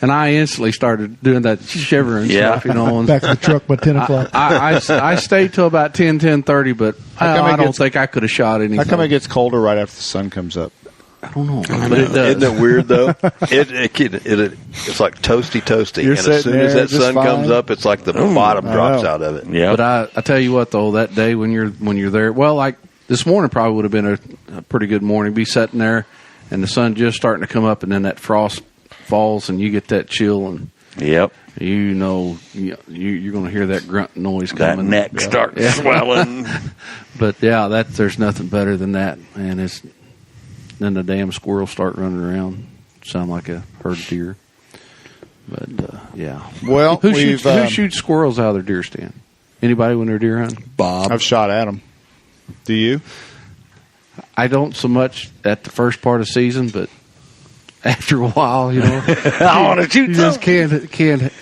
And I instantly started doing that shivering stuff, Back in the truck by 10 o'clock. I stayed till about 10:30, but I don't think I could have shot anything. How come it gets colder right after the sun comes up? I don't know. But it does. Isn't it weird though? It's like toasty, You're and as soon as there that just sun fine. comes up, it's like the bottom drops out of it. Yeah. But I tell you what though, that day when you're there, well, like this morning probably would have been a pretty good morning. Be sitting there, and the sun just starting to come up, and then that frost falls, and you get that chill, and Yep. you're going to hear that grunt noise That coming. neck starts swelling. But yeah, there's nothing better than that, and then the damn squirrels start running around, sound like a herd of deer. But yeah, Well, who shoots squirrels out of their deer stand? Anybody when they're deer hunting? Bob. I've shot at them. Do you? I don't so much at the first part of the season, but after a while, I want to shoot you just can't.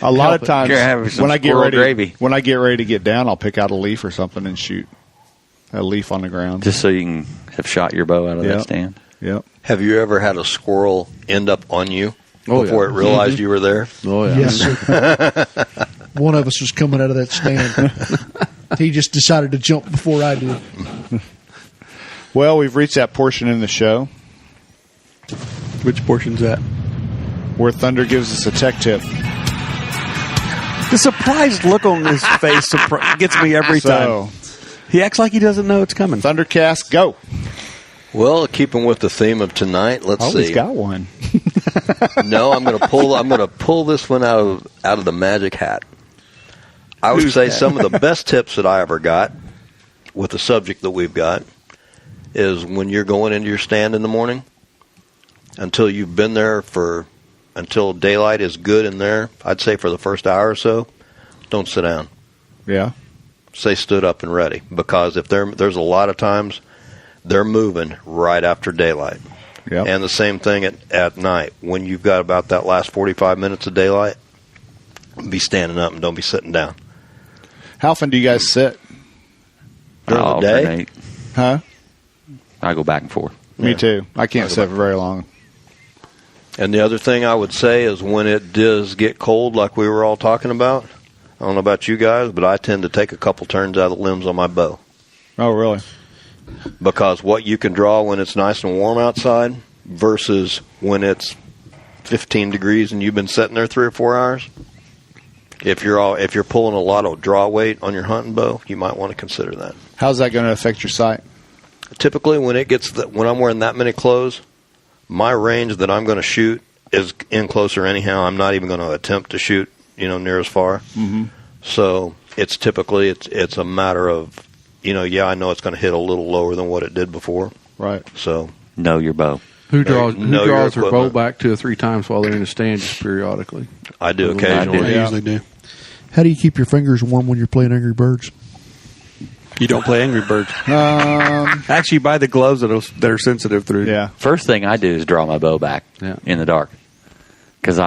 A lot of help it. times You're having some when I get squirrel ready, gravy. when I get ready to get down, I'll pick out a leaf or something and shoot a leaf on the ground. just so you can have shot your bow out of that stand. Yep. Have you ever had a squirrel end up on you before yeah. it realized you were there? Oh yeah. Yes, sir. One of us was coming out of that stand. He just decided to jump before I did. Well, we've reached that portion in the show Which portion's that? where Thunder gives us a tech tip. The surprised look on his face gets me every time. He acts like he doesn't know it's coming. Thundercast, go. Well, keeping with the theme of tonight, let's Oh, see. he's got one. No, I'm going to pull this one out of the magic hat. I would say some of the best tips that I ever got with the subject that we've got is when you're going into your stand in the morning, until you've been there until daylight is good in there, I'd say for the first hour or so, don't sit down. Yeah. Stay stood up and ready, because if there's a lot of times they're moving right after daylight. Yep. And the same thing at night. When you've got about that last 45 minutes of daylight, be standing up and don't be sitting down. How often do you guys sit? During the day? Alternate. Huh? I go back and forth. Me too. I can't sit for very long. And the other thing I would say is when it does get cold, like we were all talking about, I don't know about you guys, but I tend to take a couple turns out of the limbs on my bow. Oh, really? Because what you can draw when it's nice and warm outside versus when it's 15 degrees and you've been sitting there 3 or 4 hours, if you're pulling a lot of draw weight on your hunting bow, you might want to consider that. How's that going to affect your sight? Typically, when I'm wearing that many clothes, my range that I'm going to shoot is in closer anyhow. I'm not even going to attempt to shoot, near as far. Mm-hmm. So it's typically it's a matter of, I know it's going to hit a little lower than what it did before. Right. So Know your bow. Who draws your their bow equipment. back 2 or 3 times while they're in the stand just periodically? I do I occasionally. usually do. How do you keep your fingers warm when you're playing Angry Birds? You don't play Angry Birds. Actually, buy the gloves that are sensitive through. Yeah. First thing I do is draw my bow back in the dark. Because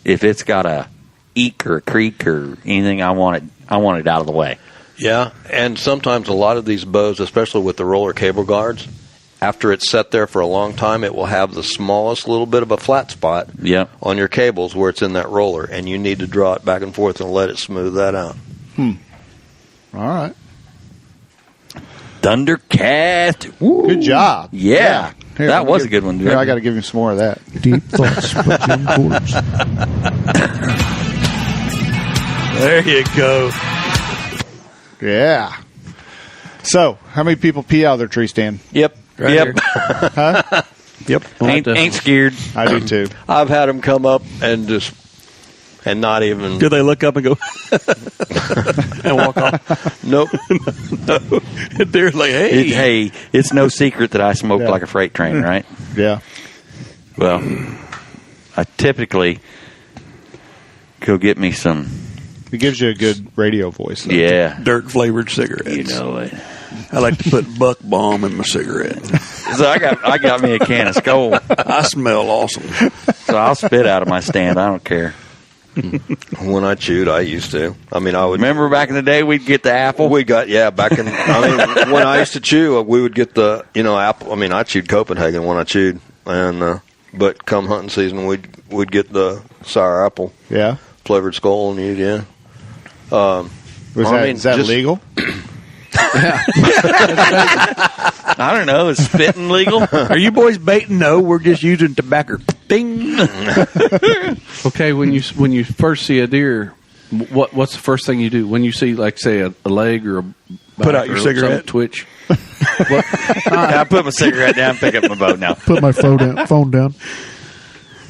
if it's got a eek or a creak or anything, I want it out of the way. Yeah, and sometimes a lot of these bows, especially with the roller cable guards, after it's set there for a long time, it will have the smallest little bit of a flat spot on your cables where it's in that roller, and you need to draw it back and forth and let it smooth that out. All right. Thundercat. Woo. Good job. Yeah. Here, That was a good one. Here, I got to give you some more of that. Deep thoughts, but Jim Quarters. There you go. Yeah. So, how many people pee out of their tree stand? Yep. Right yep. here. Huh? Yep. Ain't scared. I do too. I've had them come up and not even. Do they look up and go and walk off? Nope. No. They're like, hey. It's no secret that I smoke Yeah. like a freight train, right? Yeah. Well, I typically go get me some. It gives you a good radio voice. Though. Yeah. Dirt flavored cigarettes. You know it. I like to put Buck Bomb in my cigarette. So I got me a can of Skoal. I smell awesome. So I'll spit out of my stand. I don't care. When I chewed, I used to. I mean, I would. Remember back in the day, we'd get the apple. We got back in. When I used to chew, we would get the apple. I mean, I chewed Copenhagen when I chewed, and but come hunting season, we'd get the sour apple flavored Skoal and eat. Yeah. Is that legal? I don't know. Is spitting legal? Are you boys baiting? No, we're just using tobacco. Ding. Okay, when you first see a deer, what's the first thing you do when you see, like, say, a leg or a back Put out your or cigarette. something twitch? I put my cigarette down, pick up my bow now. Put my phone down.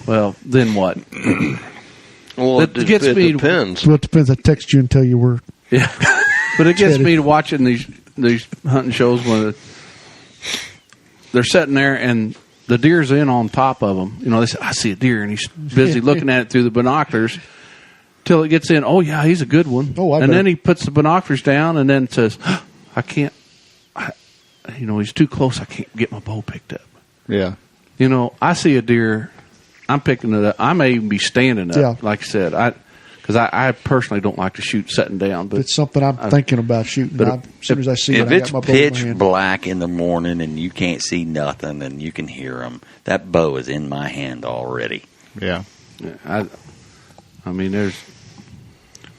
Well, then what? Well, It gets me- depends. Well, it depends. I text you and tell you where. Yeah, but it gets Teddy. me to watching these hunting shows when they're sitting there and the deer's in on top of them. They say, "I see a deer," and he's busy looking at it through the binoculars till it gets in. Oh yeah, he's a good one. Oh, I and bet. then he puts the binoculars down and then says, "I can't. He's too close. I can't get my bow picked up." Yeah. I see a deer. I'm picking it up. I may even be standing up. Yeah. Like I said, because I personally don't like to shoot sitting down. But It's something I'm thinking about shooting. but As soon as I see it, If I it's got my bow in my pitch hand. black in the morning and you can't see nothing and you can hear them, that bow is in my hand already. Yeah. I mean, there's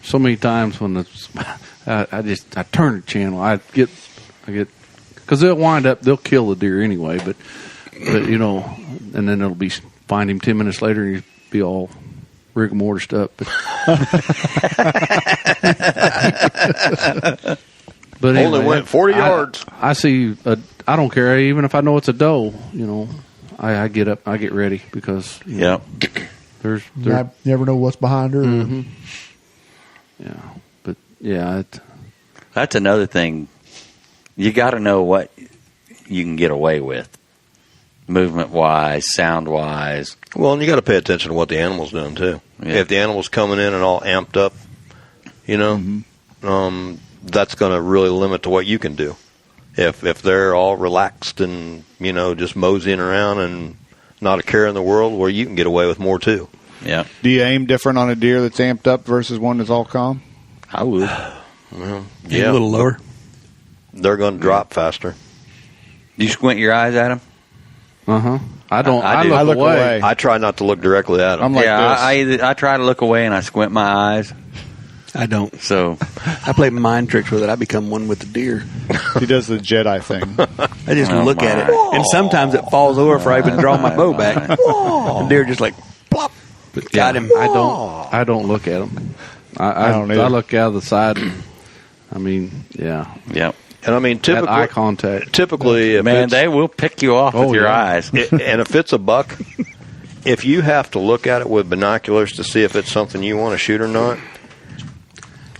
so many times when I turn the channel. I get because they'll kill the deer anyway. But and then it'll be find him 10 minutes later and he'll be all rigor mortis up. But Only went 40 yards. I see. I don't care even if I know it's a doe. I get up. I get ready because Yep. there's I never know what's behind her. Mm-hmm. Yeah, but yeah, That's another thing. You got to know what you can get away with, movement-wise, sound-wise. Well, and you got to pay attention to what the animal's doing too. Yeah. If the animal's coming in and all amped up, you know, that's going to really limit to what you can do. If they're all relaxed and, you know, just moseying around and not a care in the world, well, you can get away with more too. Yeah. Do you aim different on a deer that's amped up versus one that's all calm? I would. Well, A little lower. They're going to drop faster. You squint your eyes at them? I don't. I I, do. look, I look away. away. I try not to look directly at them. I'm like this. I try to look away and I squint my eyes. I don't. So I play mind tricks with it. I become one with the deer. He does the Jedi thing. I just Oh, look at it, my. and sometimes it falls over before I even draw my bow back. The deer just like plop. Got him. I don't look at them. I don't either. I look out of the side. And, I mean, yeah. Yep. And I mean, That eye contact. typically, if Man, it's, they will pick you off with your eyes. and if it's a buck, if you have to look at it with binoculars to see if it's something you want to shoot or not,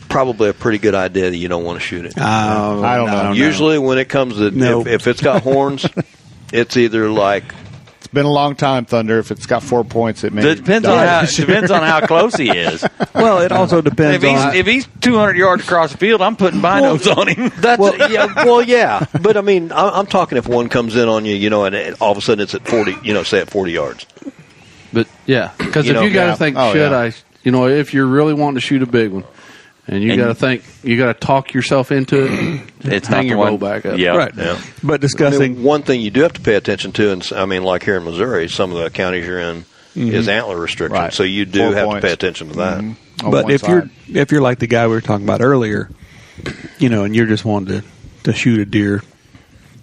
probably a pretty good idea that you don't want to shoot it. I don't know. Usually, when it comes to Nope. if it's got horns, it's either like It's been a long time, Thunder. If it's got 4 points, it may Depends on how close he is. Well, it also depends on. If he's 200 yards across the field, I'm putting binos on him. yeah. But I mean, I'm talking if one comes in on you, you know, and all of a sudden it's at 40, you know, say at 40 yards. But yeah, because You if know, you got to yeah. think, Oh, should yeah. I? You know, if you're really wanting to shoot a big one, and you got to think, you got to talk yourself into it. It's hang not your the one. bow back up. Yeah. Right. Yeah. But I discussing. mean, one thing you do have to pay attention to, and I mean, like here in Missouri, some of the counties you're in is antler restriction, Right. so you do 4 have points. to pay attention to that. on But one if side. you're like the guy we were talking about earlier, you know, and you're just wanting to shoot a deer,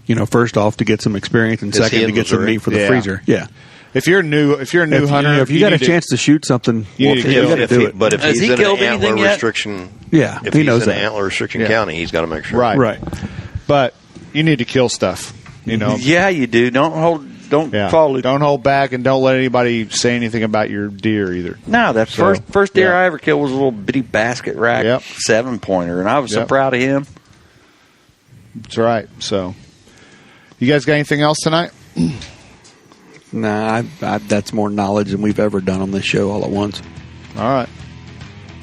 you know, first off to get some experience, and Is he second to in get some Missouri? meat for the Yeah. freezer. Yeah. If you're a new hunter, if you got a need to- chance to shoot something, You need to you kill got to it. do it. But if Has he's he in killed an antler anything yet? restriction, Yeah, if he he's knows in an that. antler restriction Yeah. county, he's got to make sure. Right. Right. But you need to kill stuff. You know. Yeah, you do. Don't Yeah. follow. Don't hold back, and don't let anybody say anything about your deer either. No, that So, first deer yeah. I ever killed was a little bitty basket rack Yep. 7-pointer, and I was so Yep. proud of him. That's right. So, you guys got anything else tonight? Nah, that's more knowledge than we've ever done on this show all at once. All right.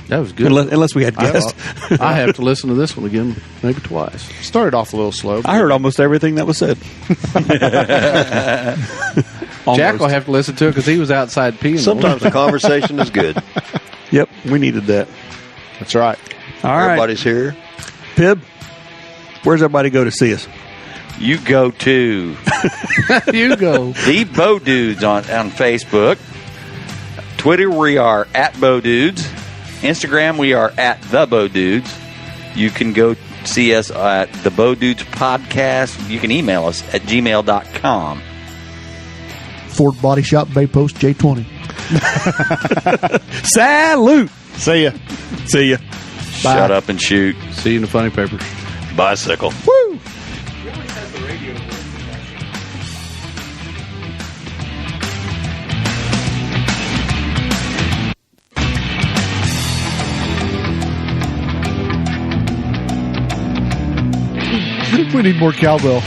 That was good. Unless we had guests. I have to listen to this one again, maybe twice. Started off a little slow. I heard almost everything that was said. Jack will have to listen to it because he was outside peeing. Sometimes the conversation is good. Yep, we needed that. That's right. All right, Everybody's here. Pib, where's everybody go to see us? You go to you go. the Bowdudes on Facebook. Twitter, we are at Bowdudes. Instagram, we are at the Bowdudes. You can go see us at the Bowdudes Podcast. You can email us at gmail.com. Ford Body Shop, Bay Post, J20. Salute. See ya. See ya. Shut up and shoot. See you in the funny papers. Bicycle. Woo. We need more cowbell.